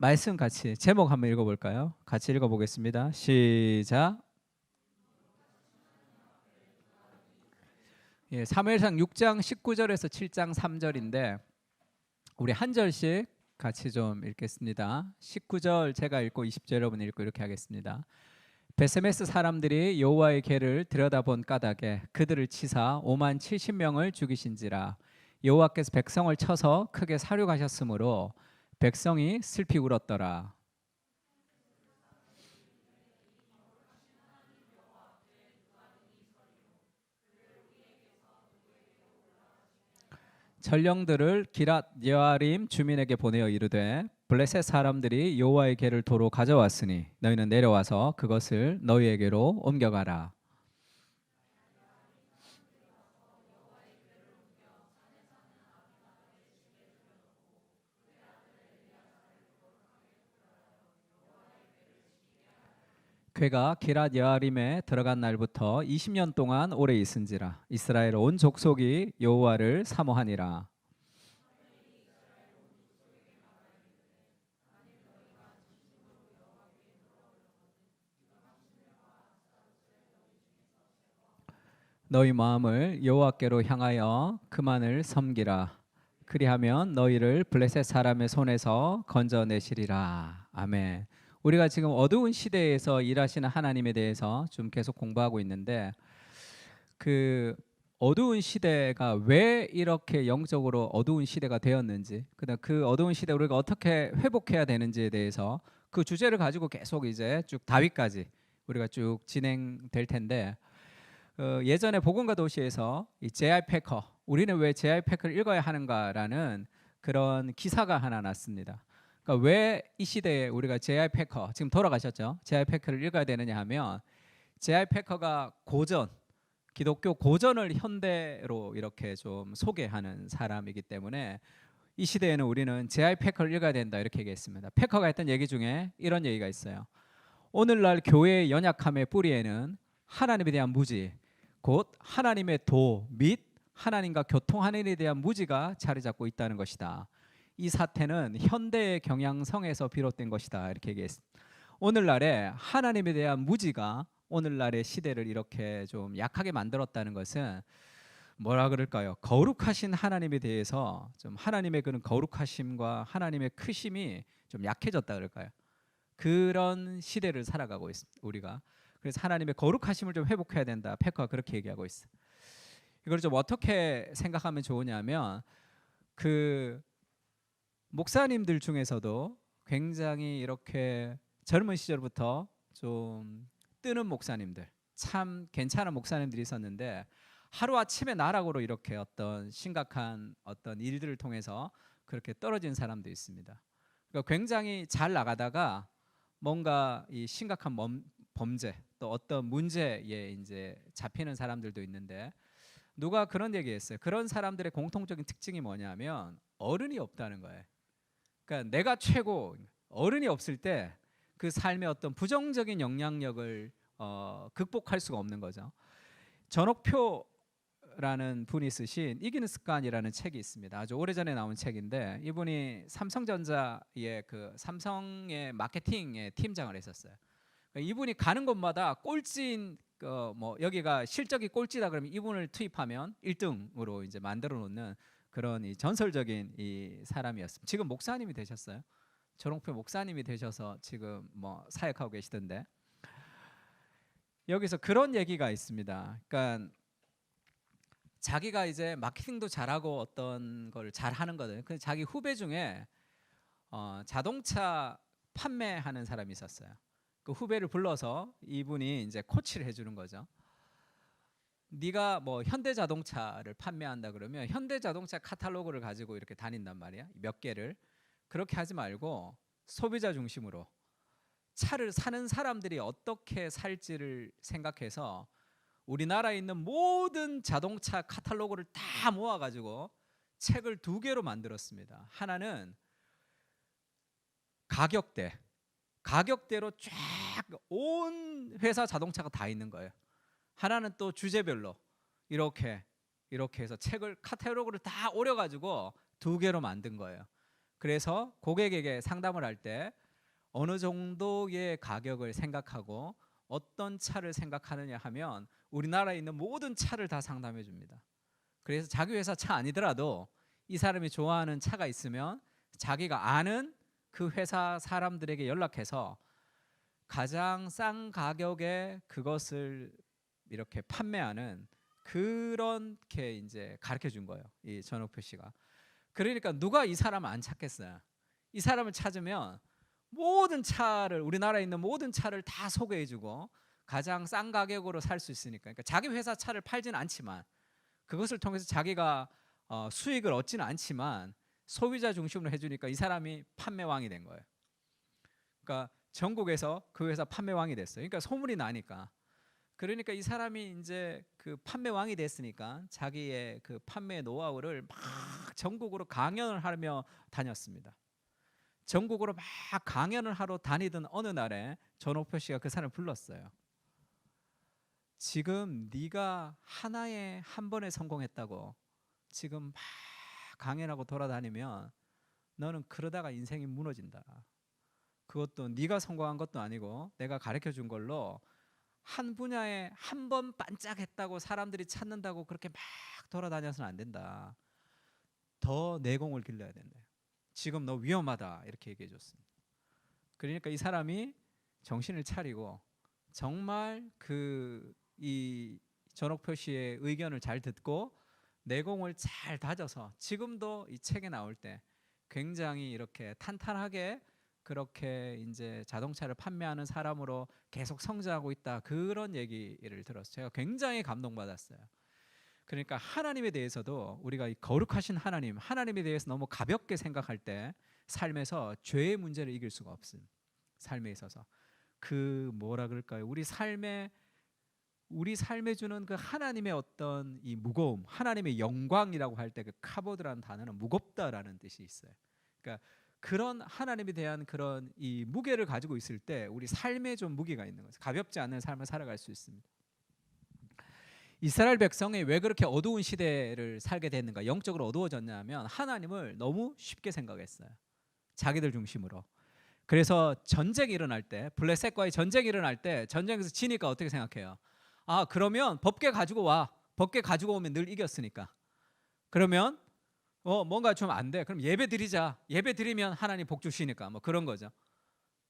말씀 같이 제목 한번 읽어볼까요? 같이 읽어보겠습니다. 시작. 예, 사무엘상 6장 19절에서 7장 3절인데 우리 한 절씩 같이 좀 읽겠습니다. 19절 제가 읽고 20절 여러분 읽고 이렇게 하겠습니다. 베세메스 사람들이 여호와의 궤를 들여다본 까닭에 그들을 치사 5만 70명을 죽이신지라. 여호와께서 백성을 쳐서 크게 사륙하셨으므로 백성이 슬피 울었더라. 전령들을 기랏 여아림 주민에게 보내어 이르되 블레셋 사람들이 여호와의 궤를 도로 가져왔으니 너희는 내려와서 그것을 너희에게로 옮겨가라. 궤가 기랏 여아림에 들어간 날부터 20년 동안 오래 있은지라. 이스라엘 온 족속이 여호와를 사모하니라. 너희 마음을 여호와께로 향하여 그만을 섬기라. 그리하면 너희를 블레셋 사람의 손에서 건져내시리라. 아멘. 우리가 지금 어두운 시대에서 일하시는 하나님에 대해서 좀 계속 공부하고 있는데 그 어두운 시대가 왜 이렇게 영적으로 어두운 시대가 되었는지, 그다음 그 어두운 시대 우리가 어떻게 회복해야 되는지에 대해서 그 주제를 가지고 계속 이제 쭉 다윗까지 우리가 쭉 진행될 텐데 예전에 복음과 도시에서 이 J.I. 패커, 우리는 왜 J.I. 패커를 읽어야 하는가라는 그런 기사가 하나 났습니다. 그러니까 왜 이 시대에 우리가 J.I. 패커, 지금 돌아가셨죠? J.I. 패커를 읽어야 되느냐 하면 J.I. 패커가 고전, 기독교 고전을 현대로 이렇게 좀 소개하는 사람이기 때문에 이 시대에는 우리는 J.I. 패커를 읽어야 된다 이렇게 얘기했습니다. 패커가 했던 얘기 중에 이런 얘기가 있어요. 오늘날 교회의 연약함의 뿌리에는 하나님에 대한 무지, 곧 하나님의 도 및 하나님과 교통하는 일에 대한 무지가 자리 잡고 있다는 것이다. 이 사태는 현대의 경향성에서 비롯된 것이다 이렇게 얘기했습니다. 오늘날에 하나님에 대한 무지가 오늘날의 시대를 이렇게 좀 약하게 만들었다는 것은 뭐라 그럴까요? 거룩하신 하나님에 대해서 좀 하나님의 그런 거룩하심과 하나님의 크심이 좀 약해졌다 그럴까요? 그런 시대를 살아가고 있습니다. 우리가. 그래서 하나님의 거룩하심을 좀 회복해야 된다. 패커가 그렇게 얘기하고 있어요. 이걸 좀 어떻게 생각하면 좋으냐면 그 목사님들 중에서도 굉장히 이렇게 젊은 시절부터 좀 뜨는 목사님들, 참 괜찮은 목사님들이 있었는데 하루아침에 나락으로 이렇게 어떤 심각한 어떤 일들을 통해서 그렇게 떨어진 사람도 있습니다. 그러니까 굉장히 잘 나가다가 뭔가 이 심각한 범죄 또 어떤 문제에 이제 잡히는 사람들도 있는데 누가 그런 얘기했어요. 그런 사람들의 공통적인 특징이 뭐냐면 어른이 없다는 거예요. 그러니까 내가 최고, 어른이 없을 때 그 삶의 어떤 부정적인 영향력을 극복할 수가 없는 거죠. 전옥표라는 분이 쓰신 이기는 습관이라는 책이 있습니다. 아주 오래전에 나온 책인데 이분이 삼성전자의 그 삼성의 마케팅의 팀장을 했었어요. 그러니까 이분이 가는 곳마다 꼴찌인 뭐 여기가 실적이 꼴찌다 그러면 이분을 투입하면 1등으로 이제 만들어 놓는 그런 이 전설적인 이 사람이었습니다. 지금 목사님이 되셨어요. 전홍표 목사님이 되셔서 지금 뭐 사역하고 계시던데 여기서 그런 얘기가 있습니다. 그러니까 자기가 이제 마케팅도 잘하고 어떤 걸 잘하는 거든. 근데 자기 후배 중에 자동차 판매하는 사람이 있었어요. 그 후배를 불러서 이분이 이제 코치를 해주는 거죠. 네가 뭐 현대자동차를 판매한다 그러면 현대자동차 카탈로그를 가지고 이렇게 다닌단 말이야. 몇 개를. 그렇게 하지 말고 소비자 중심으로 차를 사는 사람들이 어떻게 살지를 생각해서 우리나라에 있는 모든 자동차 카탈로그를 다 모아가지고 책을 2개로 만들었습니다. 하나는 가격대로 쫙 온 회사 자동차가 다 있는 거예요. 하나는 또 주제별로 이렇게 해서 책을 카탈로그를 다 오려가지고 2개로 만든 거예요. 그래서 고객에게 상담을 할 때 어느 정도의 가격을 생각하고 어떤 차를 생각하느냐 하면 우리나라에 있는 모든 차를 다 상담해 줍니다. 그래서 자기 회사 차 아니더라도 이 사람이 좋아하는 차가 있으면 자기가 아는 그 회사 사람들에게 연락해서 가장 싼 가격에 그것을 이렇게 판매하는 그렇게 이제 가르쳐 준 거예요. 이 전옥표 씨가. 그러니까 누가 이 사람을 안 찾겠어요. 이 사람을 찾으면 모든 차를, 우리나라에 있는 모든 차를 다 소개해 주고 가장 싼 가격으로 살 수 있으니까. 그러니까 자기 회사 차를 팔지는 않지만 그것을 통해서 자기가 수익을 얻지는 않지만 소비자 중심으로 해주니까 이 사람이 판매왕이 된 거예요. 그러니까 전국에서 그 회사 판매왕이 됐어요. 그러니까 소문이 나니까. 그러니까 이 사람이 이제 그 판매왕이 됐으니까 자기의 그 판매 노하우를 막 전국으로 강연을 하며 다녔습니다. 전국으로 막 강연을 하러 다니던 어느 날에 전옥표 씨가 그 사람을 불렀어요. 지금 네가 하나에 한 번에 성공했다고 지금 막 강연하고 돌아다니면 너는 그러다가 인생이 무너진다. 그것도 네가 성공한 것도 아니고 내가 가르쳐 준 걸로 한 분야에 한 번 반짝했다고 사람들이 찾는다고 그렇게 막 돌아다녀서는 안 된다. 더 내공을 길러야 된다. 지금 너 위험하다 이렇게 얘기해 줬습니다. 그러니까 이 사람이 정신을 차리고 정말 이 전옥표 씨의 의견을 잘 듣고 내공을 잘 다져서 지금도 이 책에 나올 때 굉장히 이렇게 탄탄하게 그렇게 이제 자동차를 판매하는 사람으로 계속 성장하고 있다, 그런 얘기를 들었어요. 제가 굉장히 감동받았어요. 그러니까 하나님에 대해서도 우리가 이 거룩하신 하나님에 대해서 너무 가볍게 생각할 때 삶에서 죄의 문제를 이길 수가 없습니다. 삶에 있어서 그 뭐라 그럴까요? 우리 삶에 주는 그 하나님의 어떤 이 무거움, 하나님의 영광이라고 할 때 그 카보드라는 단어는 무겁다라는 뜻이 있어요. 그러니까 그런 하나님에 대한 그런 이 무게를 가지고 있을 때 우리 삶에 좀 무게가 있는 거죠. 가볍지 않은 삶을 살아갈 수 있습니다. 이스라엘 백성이 왜 그렇게 어두운 시대를 살게 됐는가, 영적으로 어두워졌냐면 하나님을 너무 쉽게 생각했어요. 자기들 중심으로. 그래서 전쟁이 일어날 때, 블레셋과의 전쟁이 일어날 때 전쟁에서 지니까 어떻게 생각해요? 아, 그러면 법궤 가지고 와. 법궤 가지고 오면 늘 이겼으니까. 그러면 뭔가 좀 안 돼. 그럼 예배 드리자. 예배 드리면 하나님 복 주시니까. 뭐 그런 거죠.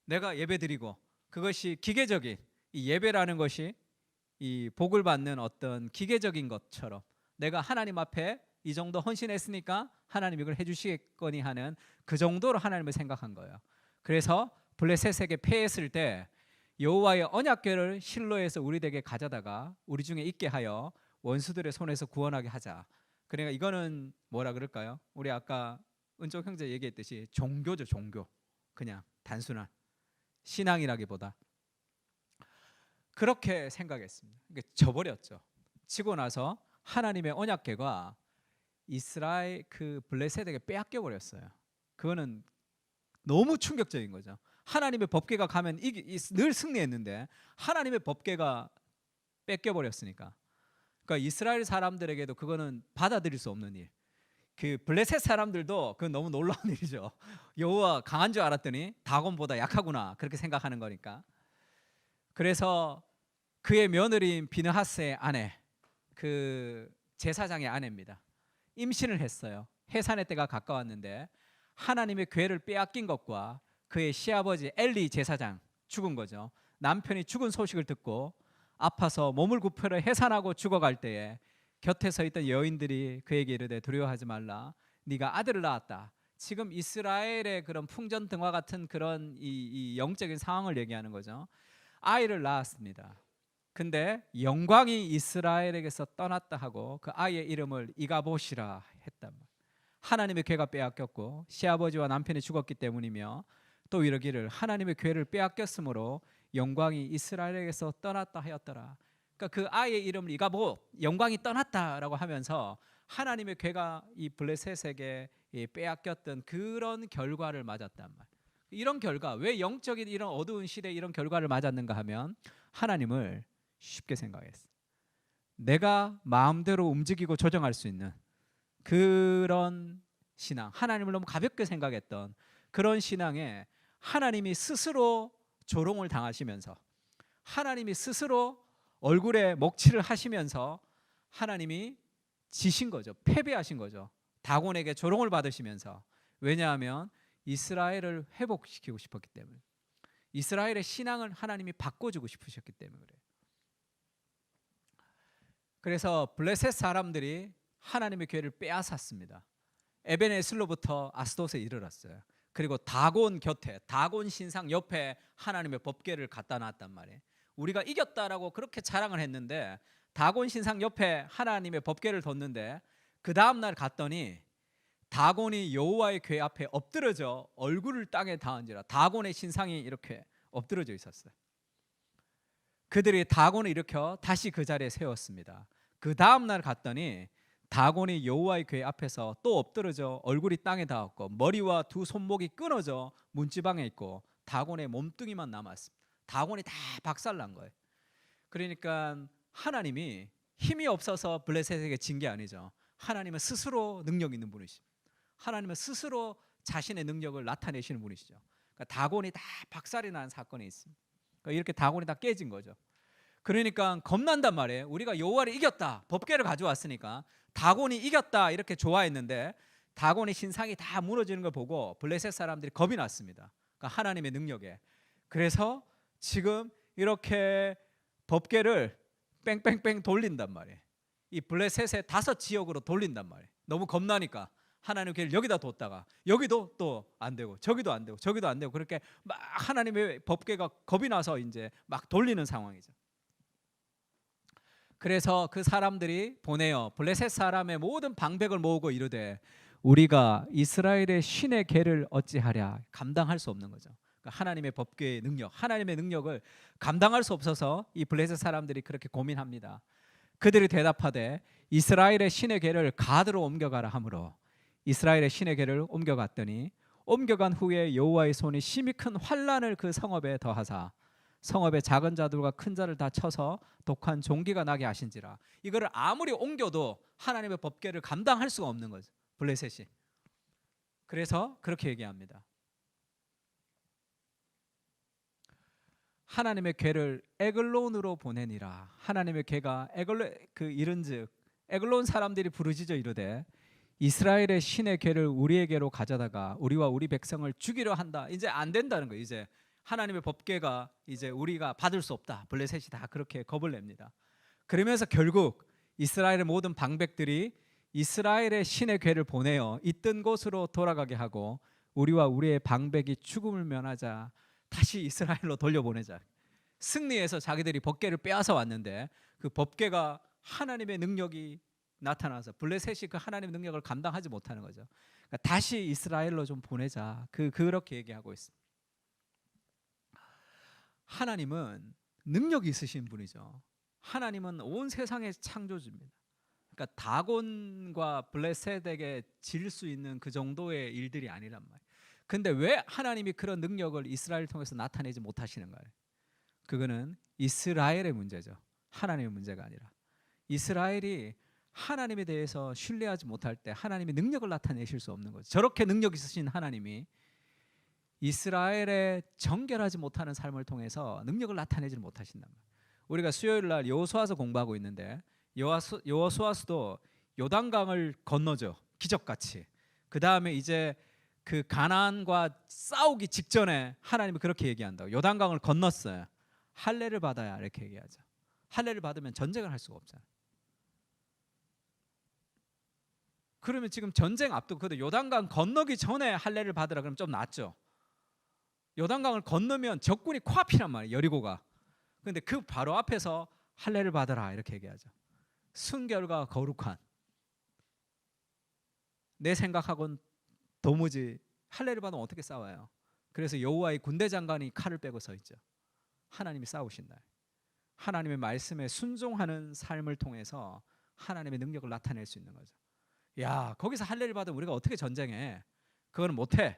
내가 예배 드리고, 그것이 기계적인, 이 예배라는 것이 이 복을 받는 어떤 기계적인 것처럼 내가 하나님 앞에 이 정도 헌신했으니까 하나님 이걸 해주시겠거니 하는 그 정도로 하나님을 생각한 거예요. 그래서 블레셋에게 패했을 때 여호와의 언약궤를 실로에서 우리에게 가져다가 우리 중에 있게 하여 원수들의 손에서 구원하게 하자. 그러니까 이거는 뭐라 그럴까요? 우리 아까 은쪽 형제 얘기했듯이 종교죠, 종교. 그냥 단순한 신앙이라기보다 그렇게 생각했습니다. 그러니까 져버렸죠. 치고 나서 하나님의 언약궤가 이스라엘 그 블레셋에게 빼앗겨 버렸어요. 그거는 너무 충격적인 거죠. 하나님의 법궤가 가면 늘 승리했는데 하나님의 법궤가 뺏겨 버렸으니까. 그러니까 이스라엘 사람들에게도 그거는 받아들일 수 없는 일. 그 블레셋 사람들도 그건 너무 놀라운 일이죠. 여호와 강한 줄 알았더니 다곤보다 약하구나, 그렇게 생각하는 거니까. 그래서 그의 며느리인 비느하스의 아내, 그 제사장의 아내입니다. 임신을 했어요. 해산의 때가 가까웠는데 하나님의 궤를 빼앗긴 것과 그의 시아버지 엘리 제사장 죽은 거죠. 남편이 죽은 소식을 듣고 아파서 몸을 굽혀려 해산하고 죽어갈 때에 곁에 서 있던 여인들이 그에게 이르되 두려워하지 말라, 네가 아들을 낳았다. 지금 이스라엘의 그런 풍전등화 같은 그런 이 영적인 상황을 얘기하는 거죠. 아이를 낳았습니다. 근데 영광이 이스라엘에게서 떠났다 하고 그 아이의 이름을 이가봇이라 했단 말이에요. 하나님의 궤가 빼앗겼고 시아버지와 남편이 죽었기 때문이며, 또 이러기를 하나님의 궤를 빼앗겼으므로 영광이 이스라엘에게서 떠났다 하였더라. 그러니까 그 아이의 이름을 이가봇, 영광이 떠났다라고 하면서 하나님의 궤가 이 블레셋에게 빼앗겼던 그런 결과를 맞았단 말이에요. 이런 결과, 왜 영적인 이런 어두운 시대에 이런 결과를 맞았는가 하면 하나님을 쉽게 생각했어요. 내가 마음대로 움직이고 조정할 수 있는 그런 신앙, 하나님을 너무 가볍게 생각했던 그런 신앙에 하나님이 스스로 조롱을 당하시면서, 하나님이 스스로 얼굴에 먹칠을 하시면서 하나님이 지신 거죠. 패배하신 거죠. 다곤에게 조롱을 받으시면서. 왜냐하면 이스라엘을 회복시키고 싶었기 때문에, 이스라엘의 신앙을 하나님이 바꿔주고 싶으셨기 때문에 그래요. 그래서 블레셋 사람들이 하나님의 교회를 빼앗았습니다. 에벤에슬로부터 아스돗에 이르렀어요. 그리고 다곤 곁에, 다곤 신상 옆에 하나님의 법궤를 갖다 놨단 말이에요. 우리가 이겼다라고 그렇게 자랑을 했는데 다곤 신상 옆에 하나님의 법궤를 뒀는데, 그 다음날 갔더니 다곤이 여호와의 궤 앞에 엎드러져 얼굴을 땅에 닿은지라 다곤의 신상이 이렇게 엎드러져 있었어요. 그들이 다곤을 일으켜 다시 그 자리에 세웠습니다. 그 다음날 갔더니 다곤이 여호와의 궤 앞에서 또 엎드러져 얼굴이 땅에 닿았고 머리와 두 손목이 끊어져 문지방에 있고 다곤의 몸뚱이만 남았습니다. 다곤이 다 박살난 거예요. 그러니까 하나님이 힘이 없어서 블레셋에게 진 게 아니죠. 하나님은 스스로 능력 있는 분이시죠. 하나님은 스스로 자신의 능력을 나타내시는 분이시죠. 그러니까 다곤이 다 박살이 난 사건이 있습니다. 그러니까 이렇게 다곤이 다 깨진 거죠. 그러니까 겁난단 말이에요. 우리가 여호와를 이겼다, 법궤를 가져왔으니까 다곤이 이겼다 이렇게 좋아했는데 다곤의 신상이 다 무너지는 걸 보고 블레셋 사람들이 겁이 났습니다. 그러니까 하나님의 능력에. 그래서 지금 이렇게 법궤를 뺑뺑뺑 돌린단 말이에요. 이 블레셋의 5지역으로 돌린단 말이에요. 너무 겁나니까 하나님의 궤를 여기다 뒀다가 여기도 또 안 되고 저기도 안 되고 저기도 안 되고 그렇게 막 하나님의 법궤가 겁이 나서 이제 막 돌리는 상황이죠. 그래서 그 사람들이 보내어 블레셋 사람의 모든 방백을 모으고 이르되 우리가 이스라엘의 신의 궤를 어찌하랴. 감당할 수 없는 거죠. 그러니까 하나님의 법궤의 능력, 하나님의 능력을 감당할 수 없어서 이 블레셋 사람들이 그렇게 고민합니다. 그들이 대답하되 이스라엘의 신의 궤를 가드로 옮겨가라 하므로 이스라엘의 신의 궤를 옮겨갔더니 옮겨간 후에 여호와의 손이 심히 큰 환난을 그 성읍에 더하사 성읍의 작은 자들과 큰 자를 다 쳐서 독한 종기가 나게 하신지라. 이거를 아무리 옮겨도 하나님의 법궤를 감당할 수가 없는 거죠, 블레셋이. 그래서 그렇게 얘기합니다. 하나님의 궤를 에글론으로 보내니라. 하나님의 궤가 에글론, 그 이른즉 에글론 사람들이 부르짖어 이르되 이스라엘의 신의 궤를 우리에게로 가져다가 우리와 우리 백성을 죽이려 한다. 이제 안 된다는 거예요. 이제 하나님의 법궤가 이제 우리가 받을 수 없다. 블레셋이 다 그렇게 겁을 냅니다. 그러면서 결국 이스라엘의 모든 방백들이 이스라엘의 신의 궤를 보내어 있던 곳으로 돌아가게 하고 우리와 우리의 방백이 죽음을 면하자. 다시 이스라엘로 돌려보내자. 승리해서 자기들이 법궤를 빼앗아 왔는데 그 법궤가 하나님의 능력이 나타나서 블레셋이 그 하나님의 능력을 감당하지 못하는 거죠. 그러니까 다시 이스라엘로 좀 보내자. 그렇게 얘기하고 있습니다. 하나님은 능력이 있으신 분이죠. 하나님은 온 세상의 창조주입니다. 그러니까 다곤과 블레셋에게 질 수 있는 그 정도의 일들이 아니란 말이에요. 근데 왜 하나님이 그런 능력을 이스라엘을 통해서 나타내지 못하시는가요? 그거는 이스라엘의 문제죠. 하나님의 문제가 아니라. 이스라엘이 하나님에 대해서 신뢰하지 못할 때 하나님의 능력을 나타내실 수 없는 거죠. 저렇게 능력 있으신 하나님이 이스라엘의 정결하지 못하는 삶을 통해서 능력을 나타내지 못하신단 말이에요. 우리가 수요일 날 여호수아서 공부하고 있는데 여호수아서도 요단강을 건너죠. 기적같이. 그 다음에 이제 그 가나안과 싸우기 직전에 하나님이 그렇게 얘기한다고. 요단강을 건넜어요. 할례를 받아야 이렇게 얘기하죠. 할례를 받으면 전쟁을 할 수가 없잖아요. 그러면 지금 전쟁 앞두고 요단강 건너기 전에 할례를 받으라 그러면 좀 낫죠. 요단강을 건너면 적군이 코앞이란 말이에요. 여리고가. 그런데 그 바로 앞에서 할례를 받아라 이렇게 얘기하죠. 순결과 거룩한. 내 생각하고는 도무지 할례를 받으면 어떻게 싸워요? 그래서 여호와의 군대 장관이 칼을 빼고 서 있죠. 하나님이 싸우신다. 하나님의 말씀에 순종하는 삶을 통해서 하나님의 능력을 나타낼 수 있는 거죠. 야, 거기서 할례를 받으면 우리가 어떻게 전쟁해? 그거는 못해.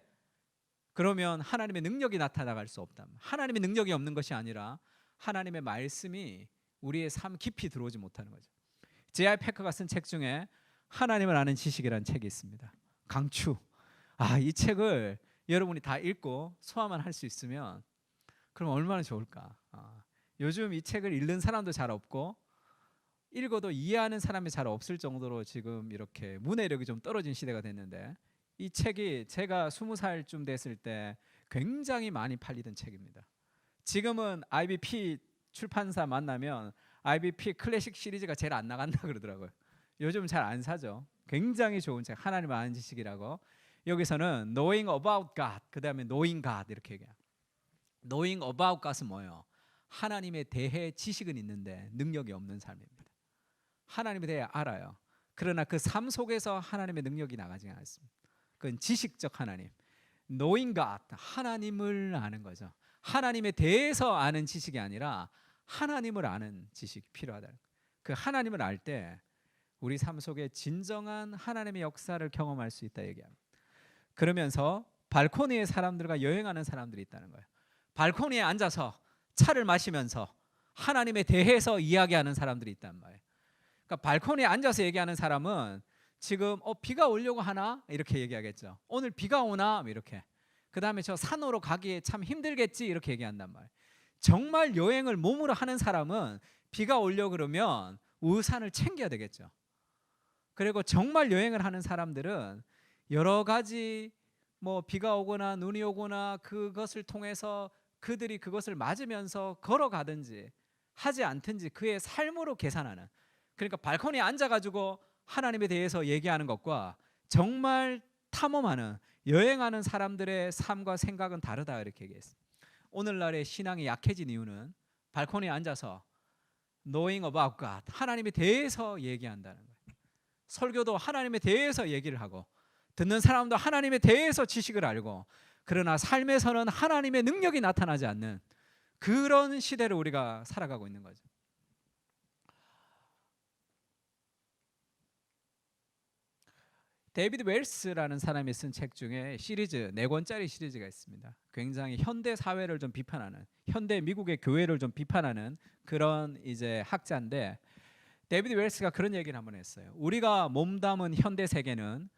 그러면 하나님의 능력이 나타나갈 수 없다. 하나님의 능력이 없는 것이 아니라 하나님의 말씀이 우리의 삶 깊이 들어오지 못하는 거죠. J.I. 패커가 쓴 책 중에 하나님을 아는 지식이라는 책이 있습니다. 강추. 이 책을 여러분이 다 읽고 소화만 할 수 있으면 그럼 얼마나 좋을까. 요즘 이 책을 읽는 사람도 잘 없고 읽어도 이해하는 사람이 잘 없을 정도로 지금 이렇게 문해력이 좀 떨어진 시대가 됐는데, 이 책이 제가 20살쯤 됐을 때 굉장히 많이 팔리던 책입니다. 지금은 IBP 출판사 만나면 IBP 클래식 시리즈가 제일 안 나간다 그러더라고요. 요즘 잘 안 사죠. 굉장히 좋은 책, 하나님 아는 지식이라고. 여기서는 knowing about God, 그 다음에 knowing God 이렇게 얘기해요. knowing about God은 뭐예요? 하나님에 대해 지식은 있는데 능력이 없는 삶입니다. 하나님에 대해 알아요. 그러나 그 삶 속에서 하나님의 능력이 나가지 않습니다. 그건 지식적 하나님. knowing God, 하나님을 아는 거죠. 하나님에 대해서 아는 지식이 아니라 하나님을 아는 지식이 필요하다. 그 하나님을 알 때 우리 삶 속에 진정한 하나님의 역사를 경험할 수 있다 얘기합니다. 그러면서 발코니에 사람들과 여행하는 사람들이 있다는 거예요. 발코니에 앉아서 차를 마시면서 하나님에 대해서 이야기하는 사람들이 있단 말이에요. 그러니까 발코니에 앉아서 얘기하는 사람은 지금 비가 오려고 하나? 이렇게 얘기하겠죠. 오늘 비가 오나? 이렇게. 그 다음에 저 산으로 가기에 참 힘들겠지? 이렇게 얘기한단 말이에요. 정말 여행을 몸으로 하는 사람은 비가 오려고 그러면 우산을 챙겨야 되겠죠. 그리고 정말 여행을 하는 사람들은 여러 가지 비가 오거나 눈이 오거나 그것을 통해서 그들이 그것을 맞으면서 걸어가든지 하지 않든지 그의 삶으로 계산하는, 그러니까 발코니에 앉아가지고 하나님에 대해서 얘기하는 것과 정말 탐험하는 여행하는 사람들의 삶과 생각은 다르다 이렇게 얘기했어요. 오늘날의 신앙이 약해진 이유는 발코니에 앉아서 knowing about God, 하나님에 대해서 얘기한다는 거예요. 설교도 하나님에 대해서 얘기를 하고 듣는 사람도 하나님에 대해서 지식을 알고, 그러나 삶에서는 하나님의 능력이 나타나지 않는 그런 시대를 우리가 살아가고 있는 거죠. 데이비드 웰스라는 사람이 쓴 책 중에 시리즈 4권짜리 시리즈가 있습니다. 굉장히 현대 사회를 좀 비판하는, 현대 미국의 교회를 좀 비판하는 그런 이제 학자인데, 데이비드 웰스가 그런 얘기를 한번 했어요. 우리가 몸담은 현대 세계는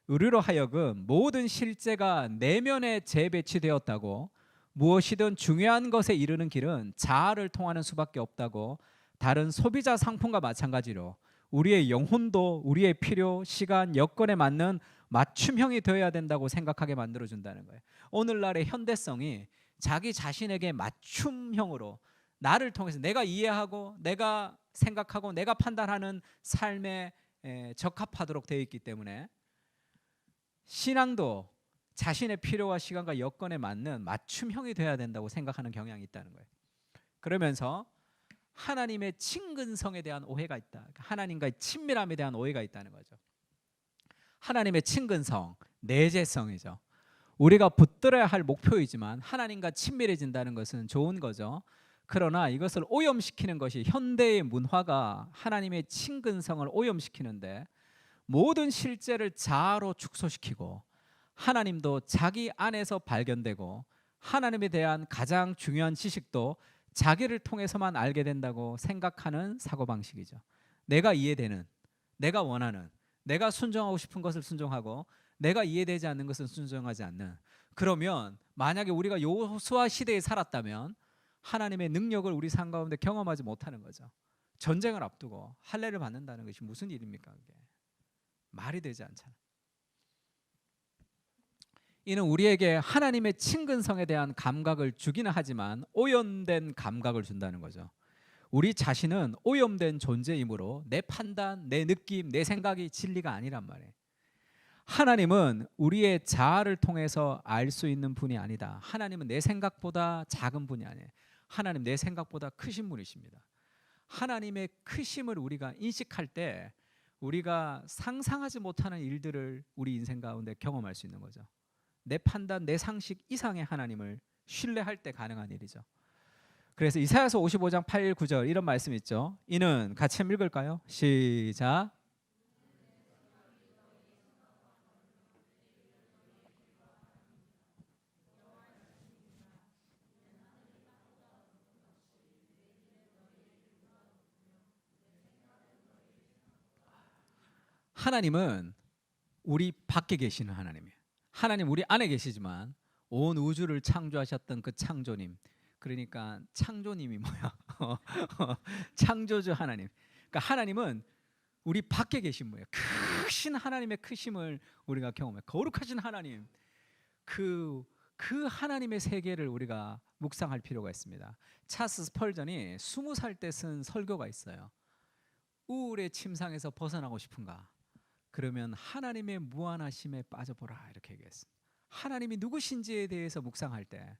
우리로 하여금 모든 실제가 내면에 재배치되었다고, 무엇이든 중요한 것에 이르는 길은 자아를 통하는 수밖에 없다고, 다른 소비자 상품과 마찬가지로 우리의 영혼도 우리의 필요, 시간, 여건에 맞는 맞춤형이 되어야 된다고 생각하게 만들어준다는 거예요. 오늘날의 현대성이 자기 자신에게 맞춤형으로 나를 통해서 내가 이해하고 내가 생각하고 내가 판단하는 삶에 적합하도록 되어 있기 때문에 신앙도 자신의 필요와 시간과 여건에 맞는 맞춤형이 되어야 된다고 생각하는 경향이 있다는 거예요. 그러면서 하나님의 친근성에 대한 오해가 있다. 하나님과의 친밀함에 대한 오해가 있다는 거죠. 하나님의 친근성, 내재성이죠. 우리가 붙들어야 할 목표이지만 하나님과 친밀해진다는 것은 좋은 거죠. 그러나 이것을 오염시키는 것이 현대의 문화가 하나님의 친근성을 오염시키는데, 모든 실제를 자아로 축소시키고 하나님도 자기 안에서 발견되고 하나님에 대한 가장 중요한 지식도 자기를 통해서만 알게 된다고 생각하는 사고방식이죠. 내가 이해되는, 내가 원하는, 내가 순종하고 싶은 것을 순종하고 내가 이해되지 않는 것은 순종하지 않는. 그러면 만약에 우리가 요수아 시대에 살았다면 하나님의 능력을 우리 삶 가운데 경험하지 못하는 거죠. 전쟁을 앞두고 할례를 받는다는 것이 무슨 일입니까? 그게 말이 되지 않잖아. 이는 우리에게 하나님의 친근성에 대한 감각을 주기는 하지만 오염된 감각을 준다는 거죠. 우리 자신은 오염된 존재이므로 내 판단, 내 느낌, 내 생각이 진리가 아니란 말이에요. 하나님은 우리의 자아를 통해서 알 수 있는 분이 아니다. 하나님은 내 생각보다 작은 분이 아니에요. 하나님 내 생각보다 크신 분이십니다. 하나님의 크심을 우리가 인식할 때 우리가 상상하지 못하는 일들을 우리 인생 가운데 경험할 수 있는 거죠. 내 판단, 내 상식 이상의 하나님을 신뢰할 때 가능한 일이죠. 그래서 이사야서 55장 8, 9절 이런 말씀 있죠. 이는 같이 한번 읽을까요? 시작. 하나님은 우리 밖에 계시는 하나님이에요. 하나님 우리 안에 계시지만 온 우주를 창조하셨던 그 창조님, 그러니까 창조님이 뭐야? 창조주 하나님. 그러니까 하나님은 우리 밖에 계신 분이에요. 크신 하나님의 크심을 우리가 경험해요. 거룩하신 하나님, 그 하나님의 세계를 우리가 묵상할 필요가 있습니다. 찰스 스펄전이 20살 때 쓴 설교가 있어요. 우울의 침상에서 벗어나고 싶은가? 그러면 하나님의 무한하심에 빠져보라, 이렇게 얘기했습니다. 하나님이 누구신지에 대해서 묵상할 때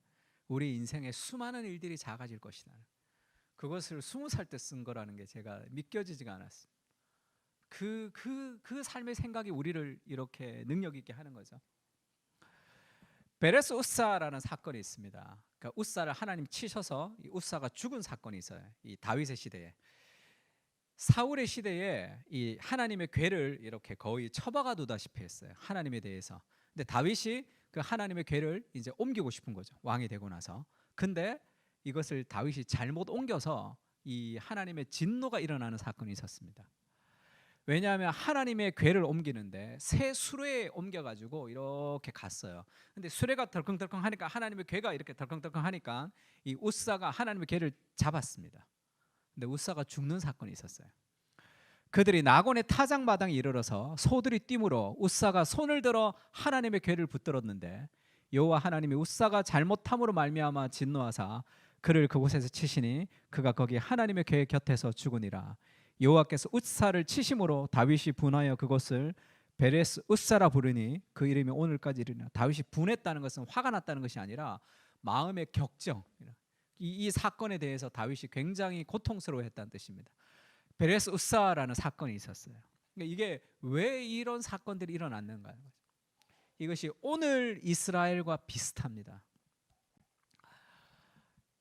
우리 인생에 수많은 일들이 작아질 것이다. 그것을 20살 때 쓴 거라는 게 제가 믿겨지지가 않았어요. 그 삶의 생각이 우리를 이렇게 능력 있게 하는 거죠. 베레스 우사라는 사건이 있습니다. 그러니까 우사를 하나님 치셔서 이 우사가 죽은 사건이 있어요. 이 다윗의 시대에. 사울의 시대에 이 하나님의 궤를 이렇게 거의 처박아 두다시피 했어요. 하나님에 대해서. 근데 다윗이 그 하나님의 궤를 이제 옮기고 싶은 거죠. 왕이 되고 나서. 근데 이것을 다윗이 잘못 옮겨서 이 하나님의 진노가 일어나는 사건이 있었습니다. 왜냐하면 하나님의 궤를 옮기는데 새 수레에 옮겨가지고 이렇게 갔어요. 근데 수레가 덜컹덜컹 하니까, 하나님의 궤가 이렇게 덜컹덜컹 하니까 이 우사가 하나님의 궤를 잡았습니다. 근데 우사가 죽는 사건이 있었어요. 그들이 나곤의 타작마당에 이르러서 소들이 뛰므로 우사가 손을 들어 하나님의 궤를 붙들었는데 여호와 하나님이 우사가 잘못함으로 말미암아 진노하사 그를 그곳에서 치시니 그가 거기 하나님의 궤 곁에서 죽으니라. 여호와께서 우사를 치심으로 다윗이 분하여 그것을 베레스 우사라 부르니 그 이름이 오늘까지 이르니라. 다윗이 분했다는 것은 화가 났다는 것이 아니라 마음의 격정, 이 사건에 대해서 다윗이 굉장히 고통스러워했다는 뜻입니다. 베레스 우사라는 사건이 있었어요. 그러니까 이게 왜 이런 사건들이 일어났는가? 이것이 오늘 이스라엘과 비슷합니다.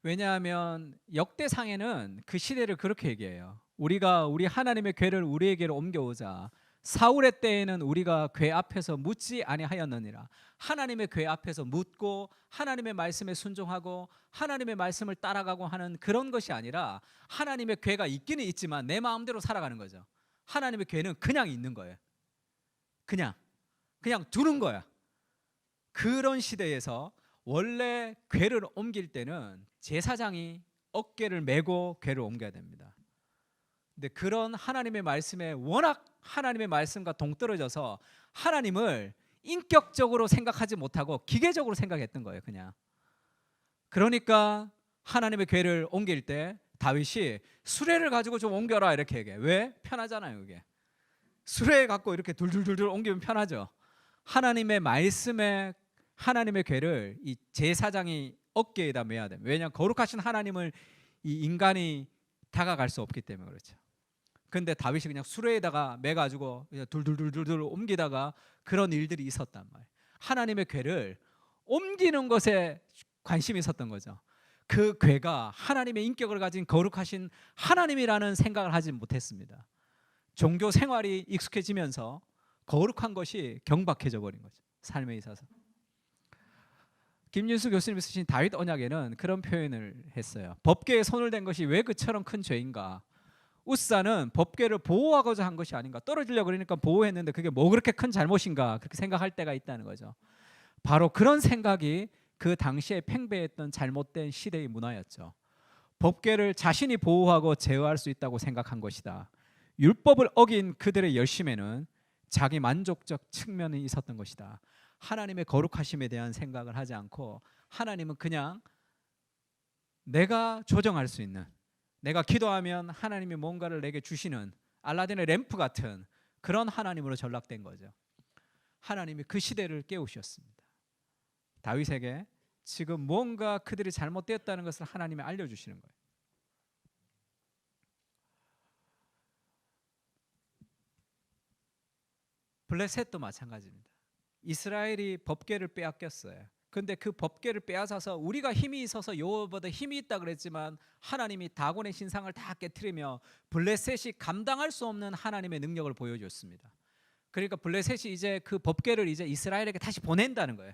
왜냐하면 역대상에는 그 시대를 그렇게 얘기해요. 우리가 우리 하나님의 궤를 우리에게로 옮겨오자. 사울의 때에는 우리가 궤 앞에서 묻지 아니하였느니라. 하나님의 궤 앞에서 묻고 하나님의 말씀에 순종하고 하나님의 말씀을 따라가고 하는 그런 것이 아니라 하나님의 궤가 있기는 있지만 내 마음대로 살아가는 거죠. 하나님의 궤는 그냥 있는 거예요. 그냥 두는 거야. 그런 시대에서 원래 궤를 옮길 때는 제사장이 어깨를 메고 궤를 옮겨야 됩니다. 근데 그런 하나님의 말씀에 워낙 하나님의 말씀과 동떨어져서 하나님을 인격적으로 생각하지 못하고 기계적으로 생각했던 거예요. 그냥. 그러니까 하나님의 궤를 옮길 때 다윗이 수레를 가지고 좀 옮겨라, 이렇게 얘기해. 왜? 편하잖아요. 이게 수레 갖고 이렇게 둘둘둘둘 옮기면 편하죠. 하나님의 말씀에 하나님의 궤를 이 제사장이 어깨에다 메야 됩니다. 왜냐하면 거룩하신 하나님을 이 인간이 다가갈 수 없기 때문에 그렇죠. 근데 다윗이 그냥 수레에다가 매가지고 둘둘둘둘 옮기다가 그런 일들이 있었단 말이에요. 하나님의 궤를 옮기는 것에 관심이 있었던 거죠. 그 궤가 하나님의 인격을 가진 거룩하신 하나님이라는 생각을 하지 못했습니다. 종교 생활이 익숙해지면서 거룩한 것이 경박해져 버린 거죠. 삶에 있어서. 김윤수 교수님이 쓰신 다윗 언약에는 그런 표현을 했어요. 법궤에 손을 댄 것이 왜 그처럼 큰 죄인가? 우사는 법궤를 보호하고자 한 것이 아닌가? 떨어지려고 그러니까 보호했는데 그게 뭐 그렇게 큰 잘못인가? 그렇게 생각할 때가 있다는 거죠. 바로 그런 생각이 그 당시에 팽배했던 잘못된 시대의 문화였죠. 법궤를 자신이 보호하고 제어할 수 있다고 생각한 것이다. 율법을 어긴 그들의 열심에는 자기 만족적 측면이 있었던 것이다. 하나님의 거룩하심에 대한 생각을 하지 않고 하나님은 그냥 내가 조정할 수 있는, 내가 기도하면 하나님이 뭔가를 내게 주시는 알라딘의 램프 같은 그런 하나님으로 전락된 거죠. 하나님이 그 시대를 깨우셨습니다. 다윗에게 지금 뭔가 그들이 잘못되었다는 것을 하나님이 알려주시는 거예요. 블레셋도 마찬가지입니다. 이스라엘이 법궤를 빼앗겼어요. 근데 그 법궤를 빼앗아서 우리가 힘이 있어서 여호와보다 힘이 있다 그랬지만 하나님이 다곤의 신상을 다 깨트리며 블레셋이 감당할 수 없는 하나님의 능력을 보여줬습니다. 그러니까 블레셋이 이제 그 법궤를 이제 이스라엘에게 다시 보낸다는 거예요.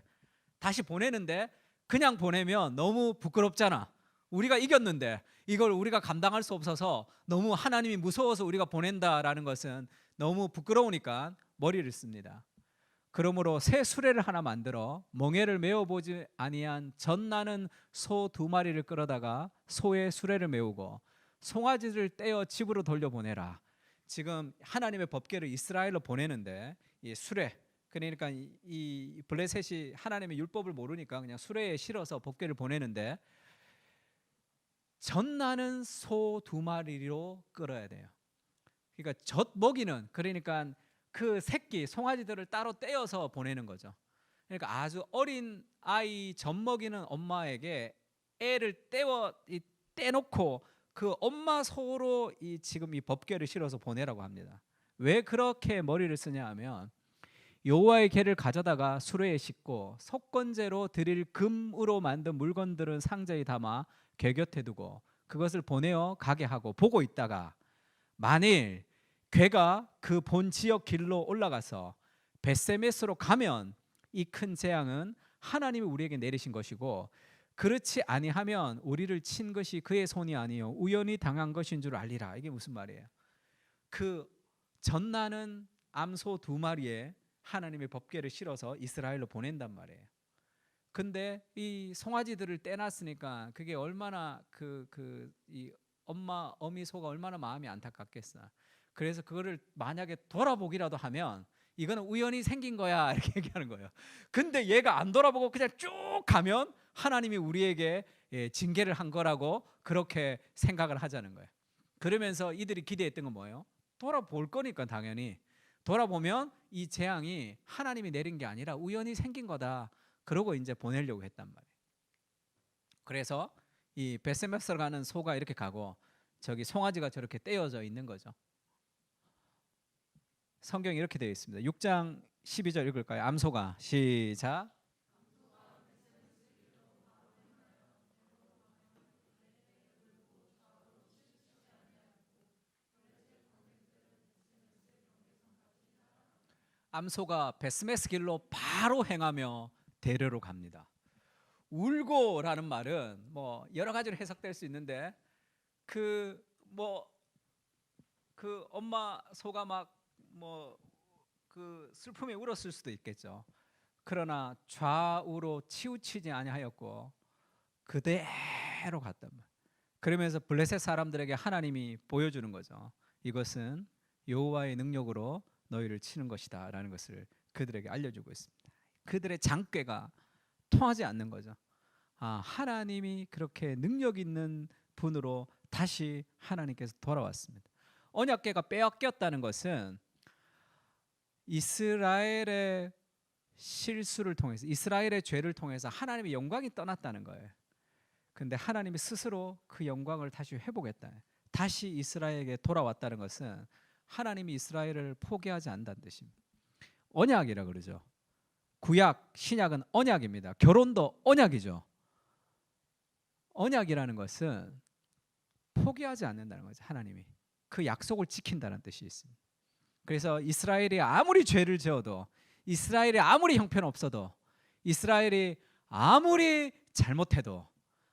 다시 보내는데 그냥 보내면 너무 부끄럽잖아. 우리가 이겼는데 이걸 우리가 감당할 수 없어서 너무 하나님이 무서워서 우리가 보낸다라는 것은 너무 부끄러우니까 머리를 씁니다. 그러므로 새 수레를 하나 만들어 멍에를 메어보지 아니한 젖나는 소 2마리를 끌어다가 소의 수레를 메우고 송아지를 떼어 집으로 돌려보내라. 지금 하나님의 법궤를 이스라엘로 보내는데 이 수레, 그러니까 이 블레셋이 하나님의 율법을 모르니까 그냥 수레에 실어서 법궤를 보내는데 젖나는 소 2마리로 끌어야 돼요. 그러니까 젖 먹이는, 그러니까 그 새끼 송아지들을 따로 떼어서 보내는 거죠. 그러니까 아주 어린 아이 젖 먹이는 엄마에게 애를 떼놓고 그 엄마 소로 지금 이 법궤를 실어서 보내라고 합니다. 왜 그렇게 머리를 쓰냐 하면 여호와의 궤를 가져다가 수레에 싣고 속건제로 드릴 금으로 만든 물건들은 상자에 담아 궤 곁에 두고 그것을 보내어 가게 하고 보고 있다가 만일 궤가 그 본 지역 길로 올라가서 벳세메스로 가면 이 큰 재앙은 하나님이 우리에게 내리신 것이고 그렇지 아니하면 우리를 친 것이 그의 손이 아니요 우연히 당한 것인 줄 알리라. 이게 무슨 말이에요? 그 젖나는 암소 2마리에 하나님의 법궤를 실어서 이스라엘로 보낸단 말이에요. 근데 이 송아지들을 떼놨으니까 그게 얼마나 이 어미 소가 얼마나 마음이 안타깝겠어. 그래서 그거를 만약에 돌아보기라도 하면 이거는 우연히 생긴 거야 이렇게 얘기하는 거예요. 근데 얘가 안 돌아보고 그냥 쭉 가면 하나님이 우리에게 징계를 한 거라고 그렇게 생각을 하자는 거예요. 그러면서 이들이 기대했던 건 뭐예요? 돌아볼 거니까 당연히 돌아보면 이 재앙이 하나님이 내린 게 아니라 우연히 생긴 거다. 그러고 이제 보내려고 했단 말이에요. 그래서 이 벳세메스로 가는 소가 이렇게 가고 저기 송아지가 저렇게 떼어져 있는 거죠. 성경이 이렇게 되어 있습니다. 6장 12절 읽을까요? 암소가 시작. 암소가 벳세메스 길로 바로 행하며 데려로 갑니다. 울고라는 말은 뭐 여러 가지로 해석될 수 있는데 그 엄마 소가 막 그 슬픔에 울었을 수도 있겠죠. 그러나 좌우로 치우치지 아니하였고 그대로 갔단 말이에요. 그러면서 블레셋 사람들에게 하나님이 보여주는 거죠. 이것은 여호와의 능력으로 너희를 치는 것이다 라는 것을 그들에게 알려주고 있습니다. 그들의 장꾀가 통하지 않는 거죠. 하나님이 그렇게 능력 있는 분으로 다시 하나님께서 돌아왔습니다. 언약궤가 빼앗겼다는 것은 이스라엘의 실수를 통해서, 이스라엘의 죄를 통해서 하나님의 영광이 떠났다는 거예요. 근데 하나님이 스스로 그 영광을 다시 회복했다. 다시 이스라엘에게 돌아왔다는 것은 하나님이 이스라엘을 포기하지 않는다는 뜻입니다. 언약이라 그러죠. 구약, 신약은 언약입니다. 결혼도 언약이죠. 언약이라는 것은 포기하지 않는다는 거죠. 하나님이 그 약속을 지킨다는 뜻이 있습니다. 그래서 이스라엘이 아무리 죄를 지어도, 이스라엘이 아무리 형편없어도, 이스라엘이 아무리 잘못해도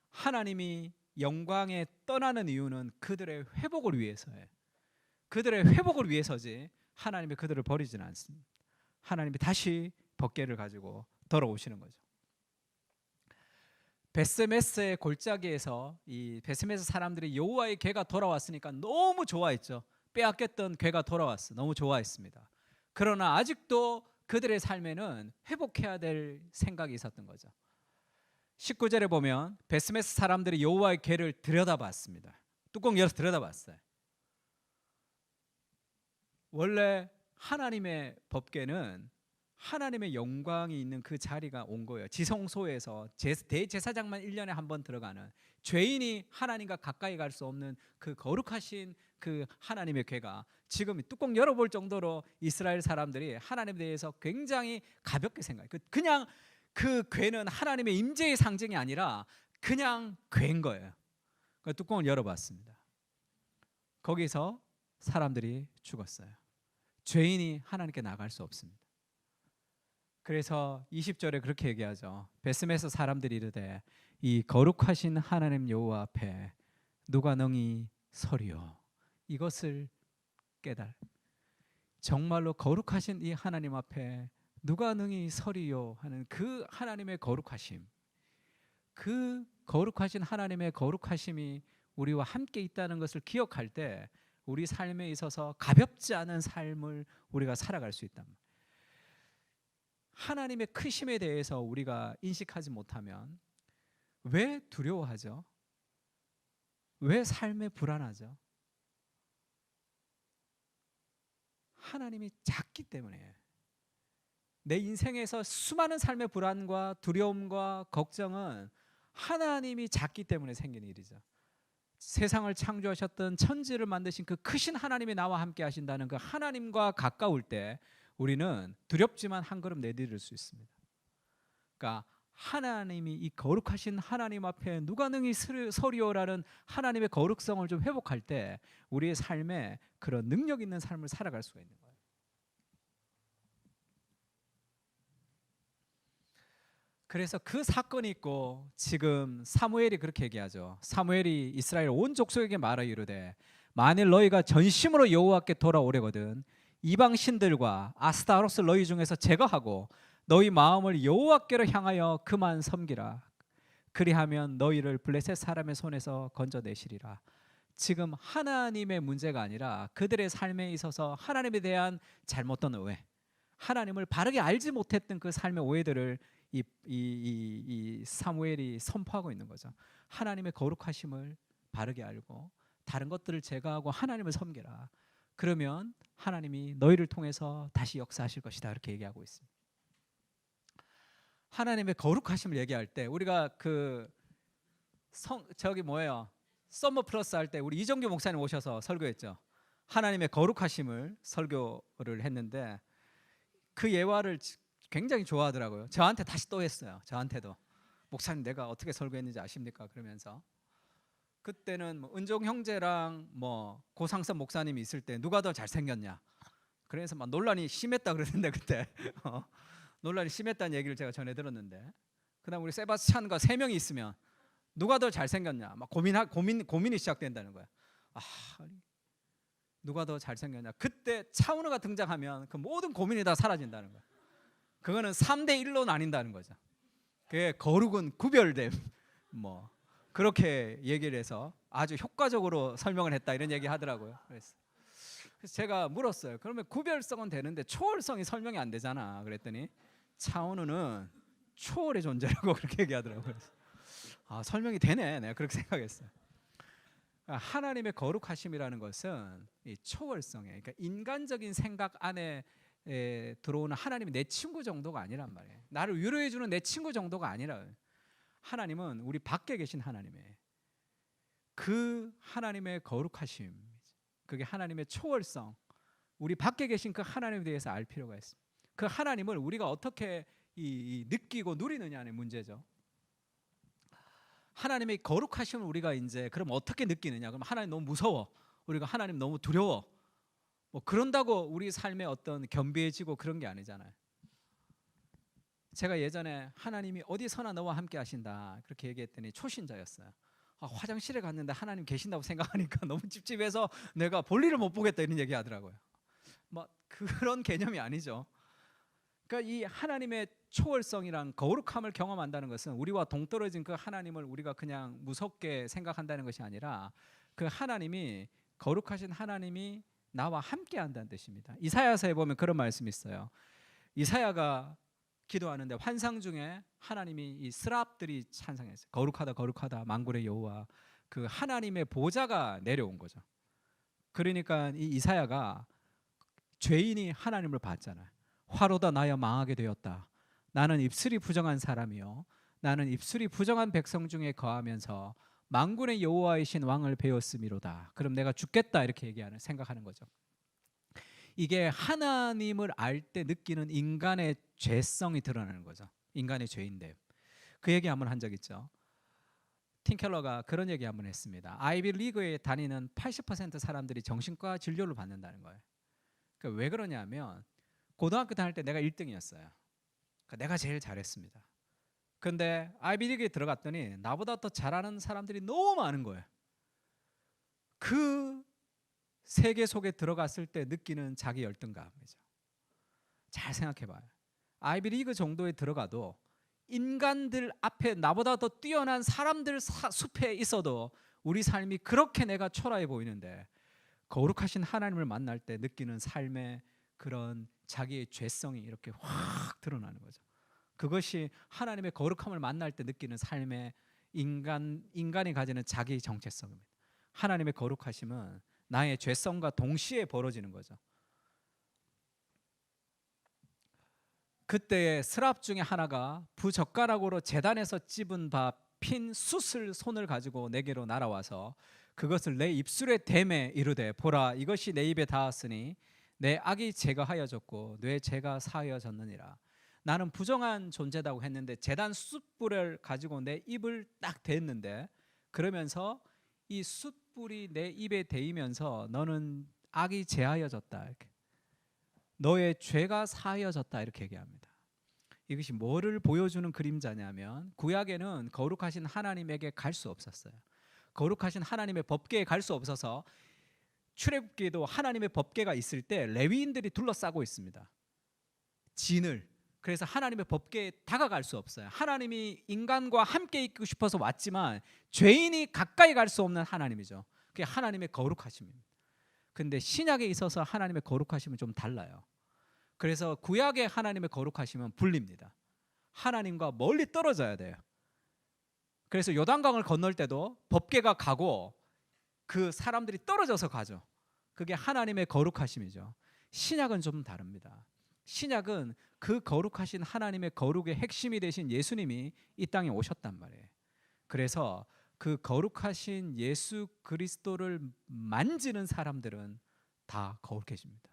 하나님이 영광에 떠나는 이유는 그들의 회복을 위해서예요. 그들의 회복을 위해서지 하나님이 그들을 버리지는 않습니다. 하나님이 다시 법궤를 가지고 돌아오시는 거죠. 벳세메스의 골짜기에서 이 벳세메스 사람들이 여호와의 궤가 돌아왔으니까 너무 좋아했죠. 빼앗겼던 궤가 돌아왔어. 너무 좋아했습니다. 그러나 아직도 그들의 삶에는 회복해야 될 생각이 있었던 거죠. 19절에 보면 벳세메스 사람들이 여호와의 궤를 들여다봤습니다. 뚜껑 열어서 들여다봤어요. 원래 하나님의 법궤는 하나님의 영광이 있는 그 자리가 온 거예요. 지성소에서 대제사장만 1년에 한 번 들어가는, 죄인이 하나님과 가까이 갈 수 없는 그 거룩하신 그 하나님의 궤가 지금 뚜껑 열어볼 정도로 이스라엘 사람들이 하나님에 대해서 굉장히 가볍게 생각해요. 그냥 그 궤는 하나님의 임재의 상징이 아니라 그냥 궤인 거예요. 그 뚜껑을 열어봤습니다. 거기서 사람들이 죽었어요. 죄인이 하나님께 나갈 수 없습니다. 그래서 20절에 그렇게 얘기하죠. 벳세메스 사람들이 이르되 이 거룩하신 하나님 여호와 앞에 누가 능히 서리요. 이것을 깨달. 정말로 거룩하신 이 하나님 앞에 누가 능히 서리요 하는 그 하나님의 거룩하심, 그 거룩하신 하나님의 거룩하심이 우리와 함께 있다는 것을 기억할 때 우리 삶에 있어서 가볍지 않은 삶을 우리가 살아갈 수 있단 말이에요. 하나님의 크심에 대해서 우리가 인식하지 못하면 왜 두려워하죠? 왜 삶에 불안하죠? 하나님이 작기 때문에. 내 인생에서 수많은 삶의 불안과 두려움과 걱정은 하나님이 작기 때문에 생기는 일이죠. 세상을 창조하셨던 천지를 만드신 그 크신 하나님이 나와 함께 하신다는 그 하나님과 가까울 때 우리는 두렵지만 한 걸음 내디딜 수 있습니다. 그러니까 하나님이, 이 거룩하신 하나님 앞에 누가 능히 서리오라는 하나님의 거룩성을 좀 회복할 때 우리의 삶에 그런 능력 있는 삶을 살아갈 수가 있는 거예요. 그래서 그 사건이 있고 지금 사무엘이 그렇게 얘기하죠. 사무엘이 이스라엘 온 족속에게 말하 이르되 만일 너희가 전심으로 여호와께 돌아오려거든 이방 신들과 아스타롯을 너희 중에서 제거하고 너희 마음을 여호와께로 향하여 그만 섬기라. 그리하면 너희를 블레셋 사람의 손에서 건져내시리라. 지금 하나님의 문제가 아니라 그들의 삶에 있어서 하나님에 대한 잘못된 오해, 하나님을 바르게 알지 못했던 그 삶의 오해들을 이 사무엘이 선포하고 있는 거죠. 하나님의 거룩하심을 바르게 알고 다른 것들을 제거하고 하나님을 섬기라. 그러면 하나님이 너희를 통해서 다시 역사하실 것이다. 이렇게 얘기하고 있습니다. 하나님의 거룩하심을 얘기할 때 우리가 썸머 플러스 할 때 우리 이정규 목사님 오셔서 설교했죠. 하나님의 거룩하심을 설교를 했는데 그 예화를 굉장히 좋아하더라고요. 저한테 다시 또 했어요. 저한테도 목사님 내가 어떻게 설교했는지 아십니까? 그러면서 그때는 뭐 은종 형제랑 뭐 고상섭 목사님이 있을 때 누가 더 잘생겼냐, 그래서 막 논란이 심했다 그러는데 그때 논란이 심했다는 얘기를 제가 전해 들었는데, 그다음 우리 세바스찬과 3명이 있으면 누가 더 잘생겼냐 막 고민이 시작된다는 거야. 아, 누가 더 잘생겼냐. 그때 차은우가 등장하면 그 모든 고민이 다 사라진다는 거야. 그거는 3대 1로 나뉜다는 거죠. 그게 거룩은 구별됨, 뭐 그렇게 얘기를 해서 아주 효과적으로 설명을 했다 이런 얘기 하더라고요. 그래서 제가 물었어요. 그러면 구별성은 되는데 초월성이 설명이 안 되잖아. 그랬더니 차은우는 초월의 존재라고 그렇게 얘기하더라고요. 아, 설명이 되네. 내가 그렇게 생각했어요. 하나님의 거룩하심이라는 것은 이 초월성에, 그러니까 인간적인 생각 안에 들어오는 하나님이 내 친구 정도가 아니란 말이에요. 나를 위로해 주는 내 친구 정도가 아니라 하나님은 우리 밖에 계신 하나님의 그 하나님의 거룩하심, 그게 하나님의 초월성, 우리 밖에 계신 그 하나님에 대해서 알 필요가 있습니다. 그 하나님을 우리가 어떻게 느끼고 누리느냐는 문제죠. 하나님의 거룩하심을 우리가 이제 그럼 어떻게 느끼느냐? 그럼 하나님 너무 무서워, 우리가 하나님 너무 두려워, 뭐 그런다고 우리 삶에 어떤 겸비해지고 그런 게 아니잖아요. 제가 예전에 하나님이 어디서나 너와 함께 하신다 그렇게 얘기했더니 초신자였어요. 화장실에 갔는데 하나님 계신다고 생각하니까 너무 찝찝해서 내가 볼일을 못 보겠다 이런 얘기 하더라고요. 뭐 그런 개념이 아니죠. 그러니까 이 하나님의 초월성이랑 거룩함을 경험한다는 것은 우리와 동떨어진 그 하나님을 우리가 그냥 무섭게 생각한다는 것이 아니라 그 하나님이, 거룩하신 하나님이 나와 함께 한다는 뜻입니다. 이사야서에 보면 그런 말씀이 있어요. 이사야가 기도하는데 환상 중에 하나님이 이 스랍들이 찬송했어요. 거룩하다 거룩하다 만군의 여호와. 그 하나님의 보좌가 내려온 거죠. 그러니까 이 이사야가 죄인이 하나님을 봤잖아요. 화로다 나여 망하게 되었다. 나는 입술이 부정한 사람이요 나는 입술이 부정한 백성 중에 거하면서 만군의 여호와이신 왕을 배웠음이로다. 그럼 내가 죽겠다 이렇게 생각하는 거죠. 이게 하나님을 알 때 느끼는 인간의 죄성이 드러나는 거죠. 인간의 죄인됨. 그 얘기 한번 한 적 있죠. 팀 켈러가 그런 얘기 한번 했습니다. 아이비리그에 다니는 80% 사람들이 정신과 진료를 받는다는 거예요. 그러니까 왜 그러냐면 고등학교 다닐 때 내가 1등이었어요. 그러니까 내가 제일 잘했습니다. 근데 아이비리그에 들어갔더니 나보다 더 잘하는 사람들이 너무 많은 거예요. 그 세계 속에 들어갔을 때 느끼는 자기 열등감이죠. 잘 생각해봐요. 아이비리그 정도에 들어가도 인간들 앞에 나보다 더 뛰어난 사람들 숲에 있어도 우리 삶이 그렇게 내가 초라해 보이는데 거룩하신 하나님을 만날 때 느끼는 삶의 그런 자기의 죄성이 이렇게 확 드러나는 거죠. 그것이 하나님의 거룩함을 만날 때 느끼는 삶의 인간이 가지는 자기 정체성입니다. 하나님의 거룩하심은 나의 죄성과 동시에 벌어지는 거죠. 그때의 스랍 중에 하나가 부젓가락으로 제단에서 찝은 바 핀 숯을 손을 가지고 내게로 날아와서 그것을 내 입술에 대매 이르되 보라 이것이 내 입에 닿았으니 내 악이 제거하여졌고 내 죄가 사하여졌느니라. 나는 부정한 존재다고 했는데 제단 숯불을 가지고 내 입을 딱 댔는데 그러면서 이 숯불이 내 입에 대이면서 너는 악이 제하여졌다 이렇게. 너의 죄가 사하여졌다 이렇게 얘기합니다. 이것이 뭐를 보여주는 그림자냐면 구약에는 거룩하신 하나님에게 갈 수 없었어요. 거룩하신 하나님의 법궤에 갈 수 없어서 출애굽기에도 하나님의 법궤가 있을 때 레위인들이 둘러싸고 있습니다. 진을. 그래서 하나님의 법궤에 다가갈 수 없어요. 하나님이 인간과 함께 있고 싶어서 왔지만 죄인이 가까이 갈 수 없는 하나님이죠. 그게 하나님의 거룩하심입니다. 근데 신약에 있어서 하나님의 거룩하심은 좀 달라요. 그래서 구약의 하나님의 거룩하심은 분립니다. 하나님과 멀리 떨어져야 돼요. 그래서 요단강을 건널 때도 법궤가 가고 그 사람들이 떨어져서 가죠. 그게 하나님의 거룩하심이죠. 신약은 좀 다릅니다. 신약은 그 거룩하신 하나님의 거룩의 핵심이 되신 예수님이 이 땅에 오셨단 말이에요. 그래서 그 거룩하신 예수 그리스도를 만지는 사람들은 다 거룩해집니다.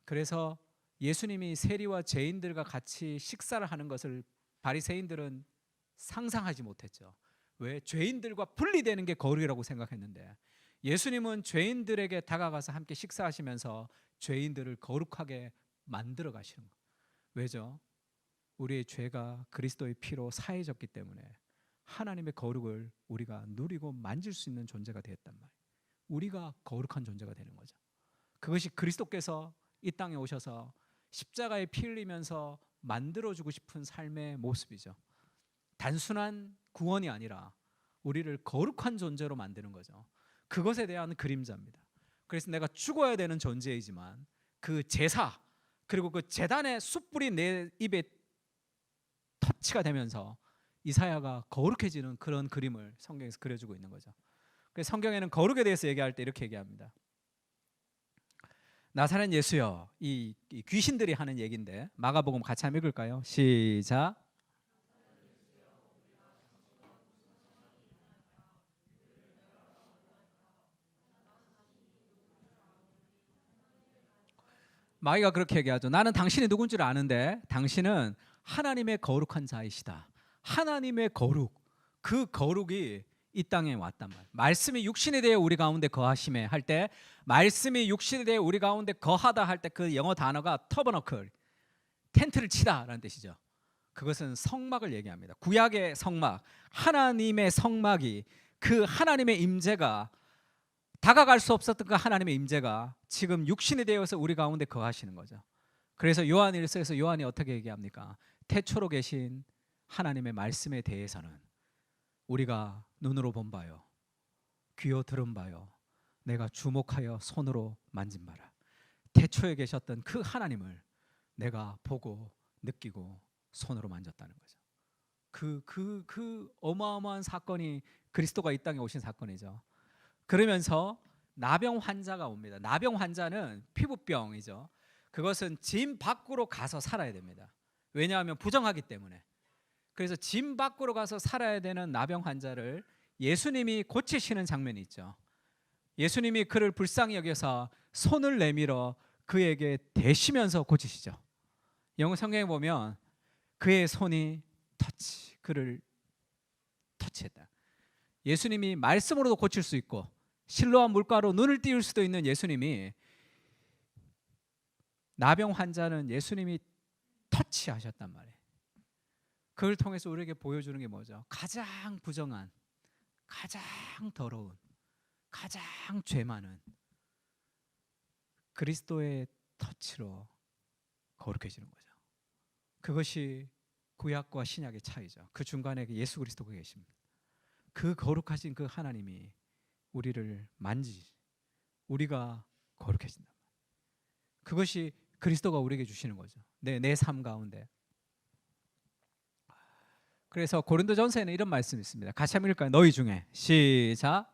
그래서 예수님이 세리와 죄인들과 같이 식사를 하는 것을 바리새인들은 상상하지 못했죠. 왜? 죄인들과 분리되는 게 거룩이라고 생각했는데 예수님은 죄인들에게 다가가서 함께 식사하시면서 죄인들을 거룩하게 만들어 가시는 거예요. 왜죠? 우리의 죄가 그리스도의 피로 사해졌기 때문에 하나님의 거룩을 우리가 누리고 만질 수 있는 존재가 되었단 말이에요. 우리가 거룩한 존재가 되는 거죠. 그것이 그리스도께서 이 땅에 오셔서 십자가에 피 흘리면서 만들어주고 싶은 삶의 모습이죠. 단순한 구원이 아니라 우리를 거룩한 존재로 만드는 거죠. 그것에 대한 그림자입니다. 그래서 내가 죽어야 되는 존재이지만 그 제사 그리고 그 제단의 숯불이 내 입에 터치가 되면서 이사야가 거룩해지는 그런 그림을 성경에서 그려주고 있는 거죠. 그래서 성경에는 거룩에 대해서 얘기할 때 이렇게 얘기합니다. 나사렛 예수여, 이 귀신들이 하는 얘기인데 마가복음 같이 한번 읽을까요? 시작. 마귀가 그렇게 얘기하죠. 나는 당신이 누군지를 아는데 당신은 하나님의 거룩한 자이시다. 하나님의 거룩, 그 거룩이 이 땅에 왔단 말이에요. 말씀이 육신이 되어 우리 가운데 거하심에 할 때 말씀이 육신이 되어 우리 가운데 거하다 할 때 그 영어 단어가 터버너클, 텐트를 치다라는 뜻이죠. 그것은 성막을 얘기합니다. 구약의 성막, 하나님의 성막이 그 하나님의 임재가 다가갈 수 없었던 그 하나님의 임재가 지금 육신이 되어서 우리 가운데 거하시는 거죠. 그래서 요한일서에서 요한이 어떻게 얘기합니까? 태초로 계신 하나님의 말씀에 대해서는 우리가 눈으로 본 바요, 귀로 들은 바요, 내가 주목하여 손으로 만진 바라. 태초에 계셨던 그 하나님을 내가 보고 느끼고 손으로 만졌다는 거죠. 그 어마어마한 사건이 그리스도가 이 땅에 오신 사건이죠. 그러면서 나병 환자가 옵니다. 나병 환자는 피부병이죠. 그것은 짐 밖으로 가서 살아야 됩니다. 왜냐하면 부정하기 때문에. 그래서 짐 밖으로 가서 살아야 되는 나병 환자를 예수님이 고치시는 장면이 있죠. 예수님이 그를 불쌍히 여겨서 손을 내밀어 그에게 대시면서 고치시죠. 영어 성경에 보면 그의 손이 그를 터치했다. 예수님이 말씀으로도 고칠 수 있고 실로암 물가로 눈을 띄울 수도 있는 예수님이, 나병 환자는 예수님이 터치하셨단 말이에요. 그걸 통해서 우리에게 보여주는 게 뭐죠? 가장 부정한, 가장 더러운, 가장 죄 많은 그리스도의 터치로 거룩해지는 거죠. 그것이 구약과 신약의 차이죠. 그 중간에 예수 그리스도가 계십니다. 그 거룩하신 그 하나님이 우리를 우리가 거룩해진다. 그것이 그리스도가 우리에게 주시는 거죠. 내 삶 가운데. 그래서 고린도전서에는 이런 말씀이 있습니다. 같이 한번 읽을까요? 너희 중에 시작.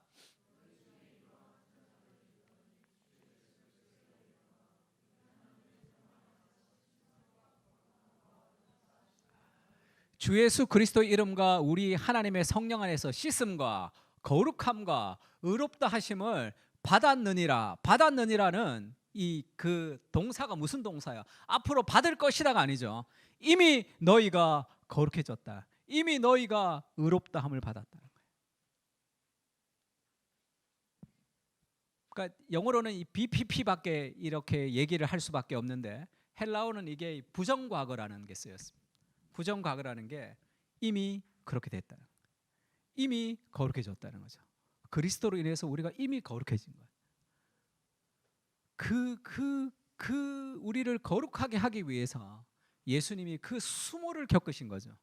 주 예수 그리스도의 이름과 우리 하나님의 성령 안에서 씻음과 거룩함과 의롭다 하심을 받았느니라는 이 그 동사가 무슨 동사야? 앞으로 받을 것이다가 아니죠. 이미 너희가 거룩해졌다. 이미 너희가 의롭다함을 받았다는 거예요. 그러니까 영어로는 이 BPP밖에 이렇게 얘기를 할 수밖에 없는데 헬라어는 이게 부정과거라는 게 쓰였습니다. 부정과거라는 게 이미 그렇게 됐다. 이미 거룩해졌다는 거죠. 그리스도로 인해서 우리가 이미 거룩해진 거예요. 우리를 거룩하게 하기 위해서 예수님이 그 수모를 겪으신 거죠.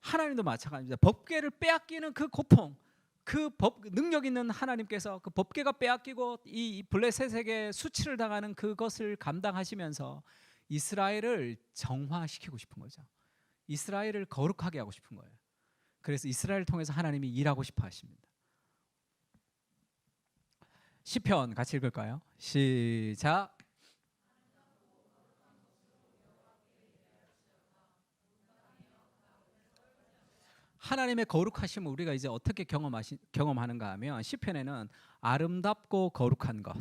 하나님도 마찬가지입니다. 법궤를 빼앗기는 그 고통, 그 능력 있는 하나님께서 그 법궤가 빼앗기고 이 블레셋에게 수치를 당하는 그것을 감당하시면서 이스라엘을 정화시키고 싶은 거죠. 이스라엘을 거룩하게 하고 싶은 거예요. 그래서 이스라엘을 통해서 하나님이 일하고 싶어 하십니다. 시편 같이 읽을까요? 시작. 하나님의 거룩하심을 우리가 이제 어떻게 경험하는가 하면 시편에는 아름답고 거룩한 것,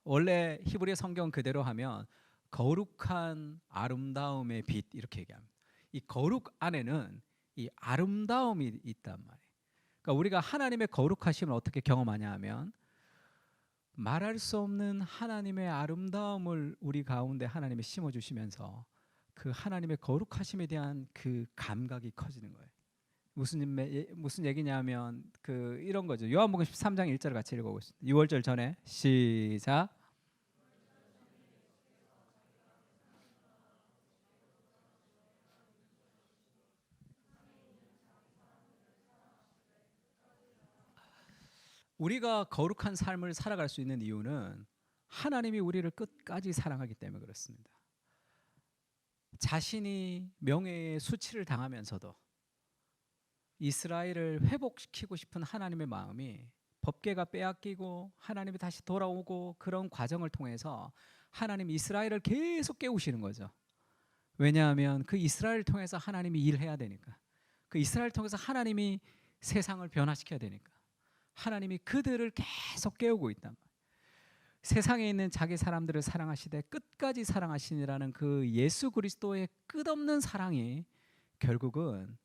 원래 히브리 성경 그대로 하면 거룩한 아름다움의 빛 이렇게 얘기합니다. 이 거룩 안에는 이 아름다움이 있단 말이에요. 그러니까 우리가 하나님의 거룩하심을 어떻게 경험하냐 하면 말할 수 없는 하나님의 아름다움을 우리 가운데 하나님이 심어주시면서 그 하나님의 거룩하심에 대한 그 감각이 커지는 거예요. 무슨 얘기냐면 이런 거죠. 요한복음 13장 1절 같이 읽어보겠습니다. 6월절 전에 시작. 우리가 거룩한 삶을 살아갈 수 있는 이유는 하나님이 우리를 끝까지 사랑하기 때문에 그렇습니다. 자신이 명예의 수치를 당하면서도 이스라엘을 회복시키고 싶은 하나님의 마음이 법궤가 빼앗기고 하나님이 다시 돌아오고 그런 과정을 통해서 하나님이 이스라엘을 계속 깨우시는 거죠. 왜냐하면 그 이스라엘을 통해서 하나님이 일해야 되니까. 그 이스라엘을 통해서 하나님이 세상을 변화시켜야 되니까. 하나님이 그들을 계속 깨우고 있단 말이에요. 세상에 있는 자기 사람들을 사랑하시되 끝까지 사랑하시니라는 그 예수 그리스도의 끝없는 사랑이 결국은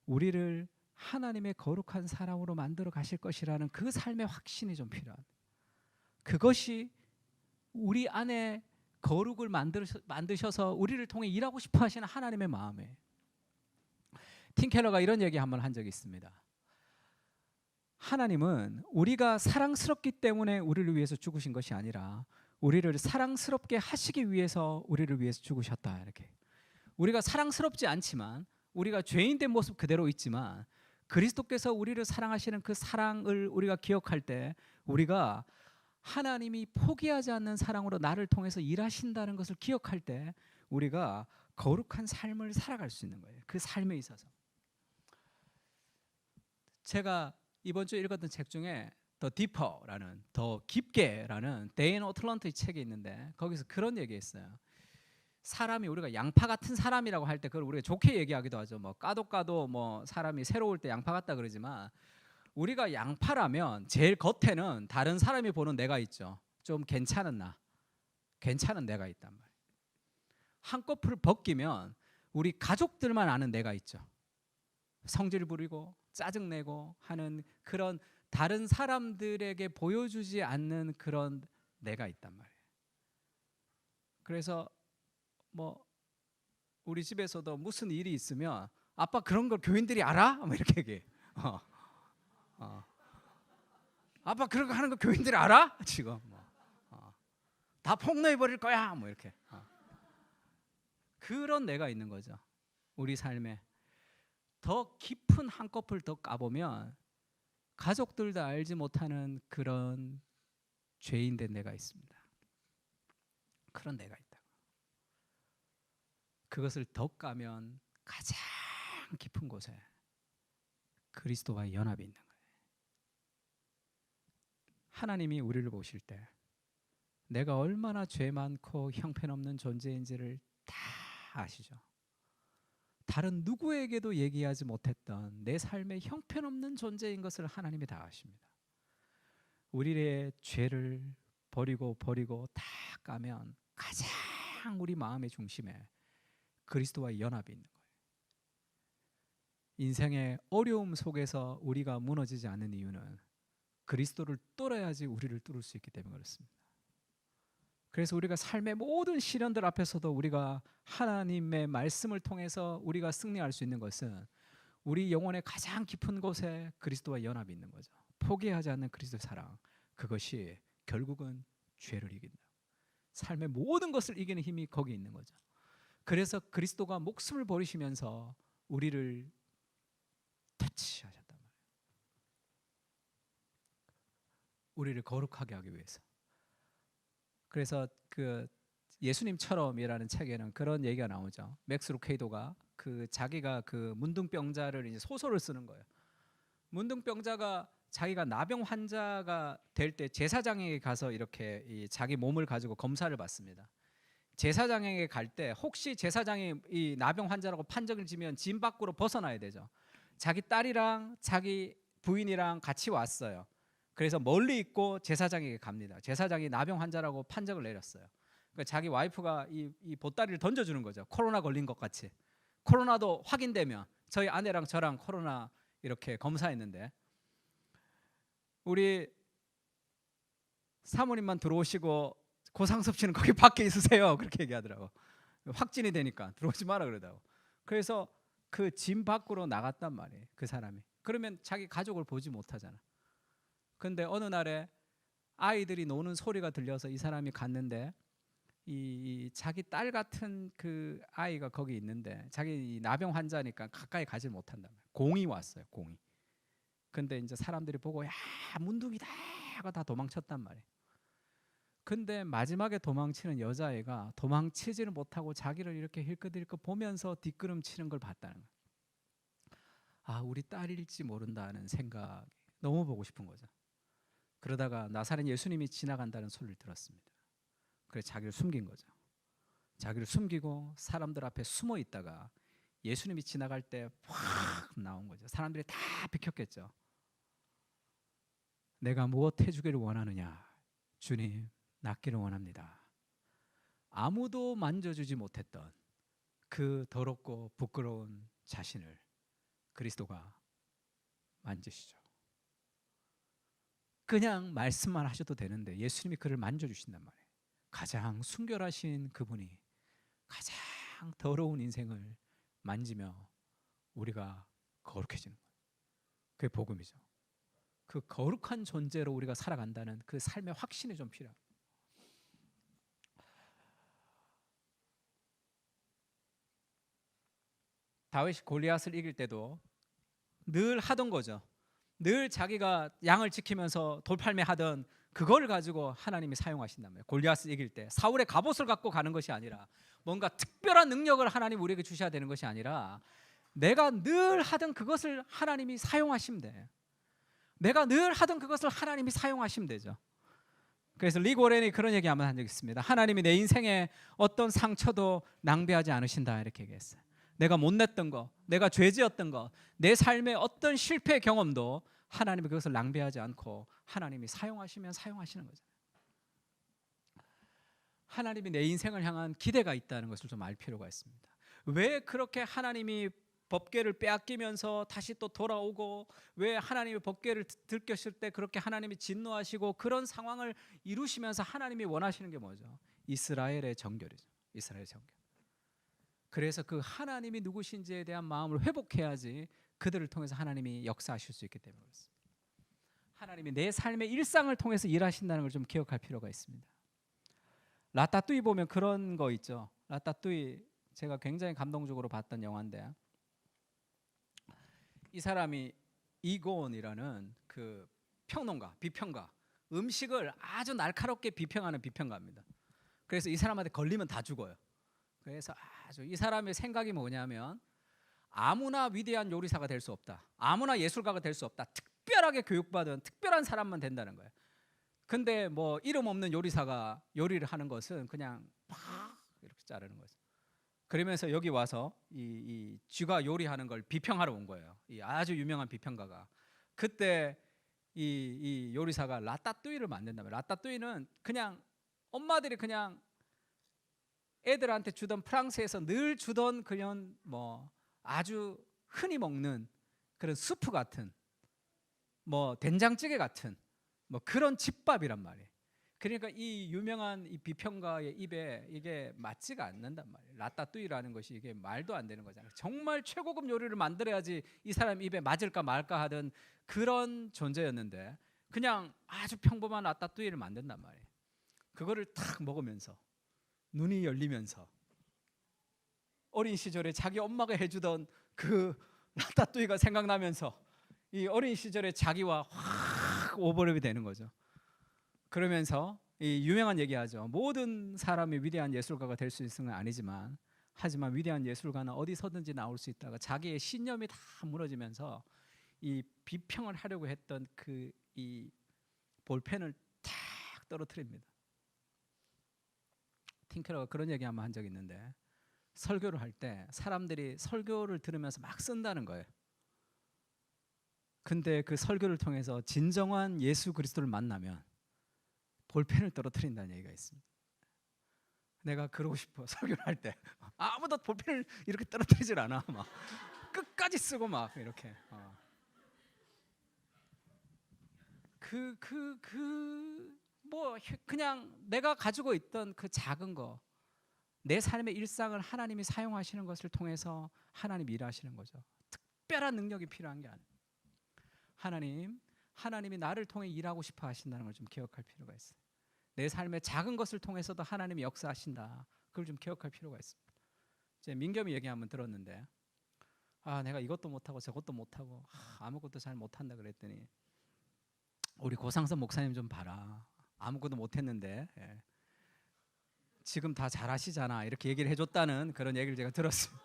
우리를 하나님의 거룩한 사람으로 만들어 가실 것이라는 그 삶의 확신이 좀 필요합니다. 그것이 우리 안에 거룩을 만드셔서 우리를 통해 일하고 싶어 하시는 하나님의 마음이에요. 팀 켈러가 이런 얘기 한번 한 적이 있습니다. 하나님은 우리가 사랑스럽기 때문에 우리를 위해서 죽으신 것이 아니라 우리를 사랑스럽게 하시기 위해서 우리를 위해서 죽으셨다. 이렇게. 우리가 사랑스럽지 않지만 우리가 죄인된 모습 그대로 있지만 그리스도께서 우리를 사랑하시는 그 사랑을 우리가 기억할 때 우리가 하나님이 포기하지 않는 사랑으로 나를 통해서 일하신다는 것을 기억할 때 우리가 거룩한 삶을 살아갈 수 있는 거예요. 그 삶에 있어서. 제가 이번 주에 읽었던 책 중에 더 디퍼라는 더 깊게라는 데인 오틀런트의 책이 있는데 거기서 그런 얘기했어요. 사람이 우리가 양파 같은 사람이라고 할 때 그걸 우리가 좋게 얘기하기도 하죠. 뭐 까도 뭐 사람이 새로울 때 양파 같다 그러지만 우리가 양파라면 제일 겉에는 다른 사람이 보는 내가 있죠. 좀 괜찮은 내가 있단 말이에요. 한꺼풀 벗기면 우리 가족들만 아는 내가 있죠. 성질 부리고 짜증내고 하는 그런 다른 사람들에게 보여주지 않는 그런 내가 있단 말이에요. 그래서 뭐 우리 집에서도 무슨 일이 있으면 아빠 그런 걸 교인들이 알아? 뭐 이렇게 얘기해. 아빠 그런 거 하는 거 교인들이 알아? 지금 다 폭로해 버릴 거야. 뭐 이렇게. 그런 내가 있는 거죠. 우리 삶에 더 깊은 한꺼풀 더 까보면 가족들도 알지 못하는 그런 죄인된 내가 있습니다. 그런 내가 있다. 그것을 더 까면 가장 깊은 곳에 그리스도와의 연합이 있는 거예요. 하나님이 우리를 보실 때 내가 얼마나 죄 많고 형편없는 존재인지를 다 아시죠. 다른 누구에게도 얘기하지 못했던 내 삶의 형편없는 존재인 것을 하나님이 다 아십니다. 우리의 죄를 버리고 다 까면 가장 우리 마음의 중심에 그리스도와의 연합이 있는 거예요. 인생의 어려움 속에서 우리가 무너지지 않는 이유는 그리스도를 뚫어야지 우리를 뚫을 수 있기 때문에 그렇습니다. 그래서 우리가 삶의 모든 시련들 앞에서도 우리가 하나님의 말씀을 통해서 우리가 승리할 수 있는 것은 우리 영혼의 가장 깊은 곳에 그리스도와 연합이 있는 거죠. 포기하지 않는 그리스도의 사랑, 그것이 결국은 죄를 이긴다. 삶의 모든 것을 이기는 힘이 거기 있는 거죠. 그래서 그리스도가 목숨을 버리시면서 우리를 터치하셨단 말이에요. 우리를 거룩하게 하기 위해서. 그래서 그 예수님처럼이라는 책에는 그런 얘기가 나오죠. 맥스 루케이도가 그 자기가 그 문둥병자를 이제 소설을 쓰는 거예요. 문둥병자가 자기가 나병 환자가 될 때 제사장에게 가서 이렇게 이 자기 몸을 가지고 검사를 받습니다. 제사장에게 갈 때 혹시 제사장이 이 나병 환자라고 판정을 지면 짐 밖으로 벗어나야 되죠. 자기 딸이랑 자기 부인이랑 같이 왔어요. 그래서 멀리 있고 제사장에게 갑니다. 제사장이 나병 환자라고 판정을 내렸어요. 그러니까 자기 와이프가 이 보따리를 던져주는 거죠. 코로나 걸린 것 같이. 코로나도 확인되면 저희 아내랑 저랑 코로나 이렇게 검사했는데 우리 사모님만 들어오시고 고상섭 씨는 거기 밖에 있으세요. 그렇게 얘기하더라고. 확진이 되니까 들어오지 마라 그러더라고. 그래서 그 짐 밖으로 나갔단 말이에요. 그 사람이. 그러면 자기 가족을 보지 못하잖아. 근데 어느 날에 아이들이 노는 소리가 들려서 이 사람이 갔는데 이 자기 딸 같은 그 아이가 거기 있는데 자기 나병 환자니까 가까이 가지 못한단 말이에요. 공이 왔어요. 공이. 근데 이제 사람들이 보고 야 문둥이다 하고 다 도망쳤단 말이에요. 근데 마지막에 도망치는 여자애가 도망치지를 못하고 자기를 이렇게 힐끗힐끗 보면서 뒷걸음치는 걸 봤다는 거예요. 아 우리 딸일지 모른다는 생각이 너무 보고 싶은 거죠. 그러다가 나사렛 예수님이 지나간다는 소리를 들었습니다. 그래서 자기를 숨긴 거죠. 자기를 숨기고 사람들 앞에 숨어 있다가 예수님이 지나갈 때 확 나온 거죠. 사람들이 다 비켰겠죠. 내가 무엇 해주기를 원하느냐? 주님, 낫기를 원합니다. 아무도 만져주지 못했던 그 더럽고 부끄러운 자신을 그리스도가 만지시죠. 그냥 말씀만 하셔도 되는데 예수님이 그를 만져주신단 말이에요. 가장 순결하신 그분이 가장 더러운 인생을 만지며 우리가 거룩해지는 거예요. 그게 복음이죠. 그 거룩한 존재로 우리가 살아간다는 그 삶의 확신이 좀 필요합니다. 다윗이 골리앗을 이길 때도 늘 하던 거죠. 늘 자기가 양을 지키면서 돌팔매하던 그걸 가지고 하나님이 사용하신단 말이에요. 골리앗을 이길 때 사울의 갑옷을 갖고 가는 것이 아니라 뭔가 특별한 능력을 하나님 우리에게 주셔야 되는 것이 아니라 내가 늘 하던 그것을 하나님이 사용하시면 돼요. 내가 늘 하던 그것을 하나님이 사용하시면 되죠. 그래서 리 고렌이 그런 얘기 한번 한 적이 있습니다. 하나님이 내 인생에 어떤 상처도 낭비하지 않으신다 이렇게 얘기했어요. 내가 못냈던 거, 내가 죄지었던 거, 내 삶의 어떤 실패 경험도 하나님이 그것을 낭비하지 않고 하나님이 사용하시면 사용하시는 거죠. 하나님이 내 인생을 향한 기대가 있다는 것을 좀 알 필요가 있습니다. 왜 그렇게 하나님이 법궤를 빼앗기면서 다시 또 돌아오고 왜 하나님이 법궤를 들켰을 때 그렇게 하나님이 진노하시고 그런 상황을 이루시면서 하나님이 원하시는 게 뭐죠? 이스라엘의 정결이죠. 이스라엘의 정결. 그래서 그 하나님이 누구신지에 대한 마음을 회복해야지 그들을 통해서 하나님이 역사하실 수 있기 때문에 그렇습니다. 하나님이 내 삶의 일상을 통해서 일하신다는 걸 좀 기억할 필요가 있습니다. 라따뚜이 보면 그런 거 있죠. 라따뚜이 제가 굉장히 감동적으로 봤던 영화인데, 이 사람이 이고온이라는 그 평론가, 비평가, 음식을 아주 날카롭게 비평하는 비평가입니다. 그래서 이 사람한테 걸리면 다 죽어요. 그래서 아주 이 사람의 생각이 뭐냐면, 아무나 위대한 요리사가 될 수 없다, 아무나 예술가가 될 수 없다, 특별하게 교육받은 특별한 사람만 된다는 거예요. 근데 뭐 이름 없는 요리사가 요리를 하는 것은 그냥 팍 이렇게 자르는 거죠. 그러면서 여기 와서 이 쥐가 요리하는 걸 비평하러 온 거예요. 이 아주 유명한 비평가가. 그때 이 요리사가 라따뚜이를 만든다면, 라따뚜이는 그냥 엄마들이 그냥 애들한테 주던, 프랑스에서 늘 주던 그냥 뭐 아주 흔히 먹는 그런 수프 같은, 뭐 된장찌개 같은 뭐 그런 집밥이란 말이에요. 그러니까 이 유명한 이 비평가의 입에 이게 맞지가 않는단 말이에요. 라따뚜이라는 것이 이게 말도 안 되는 거잖아요. 정말 최고급 요리를 만들어야지 이 사람 입에 맞을까 말까 하던 그런 존재였는데, 그냥 아주 평범한 라따뚜이를 만든단 말이에요. 그거를 탁 먹으면서 눈이 열리면서 어린 시절에 자기 엄마가 해주던 그 라따뚜이가 생각나면서 이 어린 시절에 자기와 확 오버랩이 되는 거죠. 그러면서 이 유명한 얘기하죠. 모든 사람이 위대한 예술가가 될 수 있는 건 아니지만, 하지만 위대한 예술가는 어디서든지 나올 수 있다가 자기의 신념이 다 무너지면서 이 비평을 하려고 했던 그 이 볼펜을 탁 떨어뜨립니다. 팅켈러가 그런 얘기 한번 한 적이 있는데, 설교를 할 때 사람들이 설교를 들으면서 막 쓴다는 거예요. 근데 그 설교를 통해서 진정한 예수 그리스도를 만나면 볼펜을 떨어뜨린다는 얘기가 있습니다. 내가 그러고 싶어. 설교를 할 때 아무도 볼펜을 이렇게 떨어뜨리질 않아. 막 끝까지 쓰고 막 이렇게. 뭐 그냥 내가 가지고 있던 그 작은 거, 내 삶의 일상을 하나님이 사용하시는 것을 통해서 하나님이 일하시는 거죠. 특별한 능력이 필요한 게 아니에요. 하나님이 나를 통해 일하고 싶어 하신다는 걸 좀 기억할 필요가 있어요. 내 삶의 작은 것을 통해서도 하나님이 역사하신다. 그걸 좀 기억할 필요가 있습니다. 제 민겸이 얘기 한번 들었는데, 내가 이것도 못하고 저것도 못하고 아무것도 잘 못한다 그랬더니, 우리 고상선 목사님 좀 봐라. 아무것도 못했는데 지금 다 잘하시잖아. 이렇게 얘기를 해줬다는 그런 얘기를 제가 들었습니다.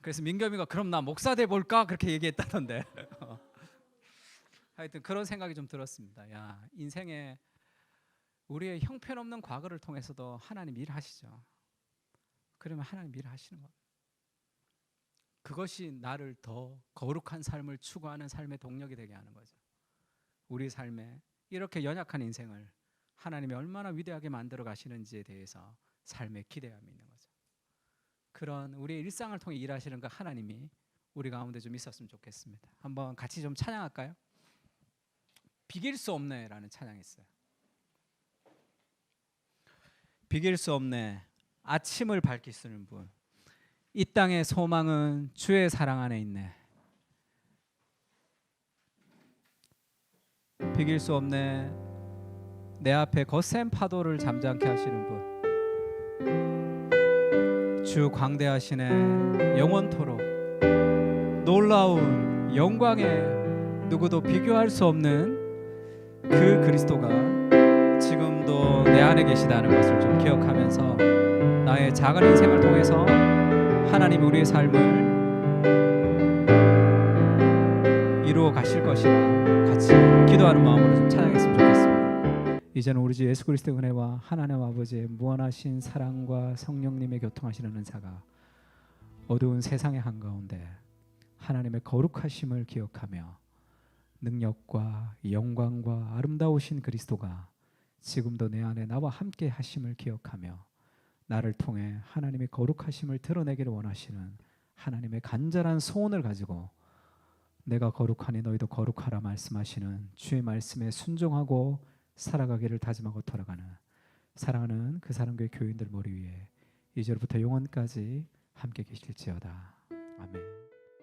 그래서 민겸이가 그럼 나 목사 돼 볼까? 그렇게 얘기했다던데. 하여튼 그런 생각이 좀 들었습니다. 야, 인생에 우리의 형편없는 과거를 통해서도 하나님 일하시죠. 그러면 하나님 일하시는 겁니다. 그것이 나를 더 거룩한 삶을 추구하는 삶의 동력이 되게 하는 거죠. 우리 삶에 이렇게 연약한 인생을 하나님이 얼마나 위대하게 만들어 가시는지에 대해서 삶의 기대감이 있는 거죠. 그런 우리의 일상을 통해 일하시는 그 하나님이 우리 가운데 좀 있었으면 좋겠습니다. 한번 같이 좀 찬양할까요? 비길 수 없네라는 찬양이 있어요. 비길 수 없네, 아침을 밝히시는 분, 이 땅의 소망은 주의 사랑 안에 있네. 비길 수 없네, 내 앞에 거센 파도를 잠잠케 하시는 분, 주 광대하시네, 영원토록 놀라운 영광에 누구도 비교할 수 없는 그 그리스도가 지금도 내 안에 계시다는 것을 좀 기억하면서 나의 작은 인생을 통해서 하나님이 우리의 삶을 이루어 가실 것이라 같이 기도하는 마음으로 좀 찬양했으면 좋겠습니다. 이제는 우리 주 예수 그리스도의 은혜와 하나님 아버지의 무한하신 사랑과 성령님의 교통하시는 은사가 어두운 세상의 한가운데 하나님의 거룩하심을 기억하며 능력과 영광과 아름다우신 그리스도가 지금도 내 안에 나와 함께 하심을 기억하며 나를 통해 하나님의 거룩하심을 드러내기를 원하시는 하나님의 간절한 소원을 가지고 내가 거룩하니 너희도 거룩하라 말씀하시는 주의 말씀에 순종하고 살아가기를 다짐하고 돌아가는 사랑하는 그 사랑교회 교인들 머리 위에 이제로부터 영원까지 함께 계실지어다. 아멘.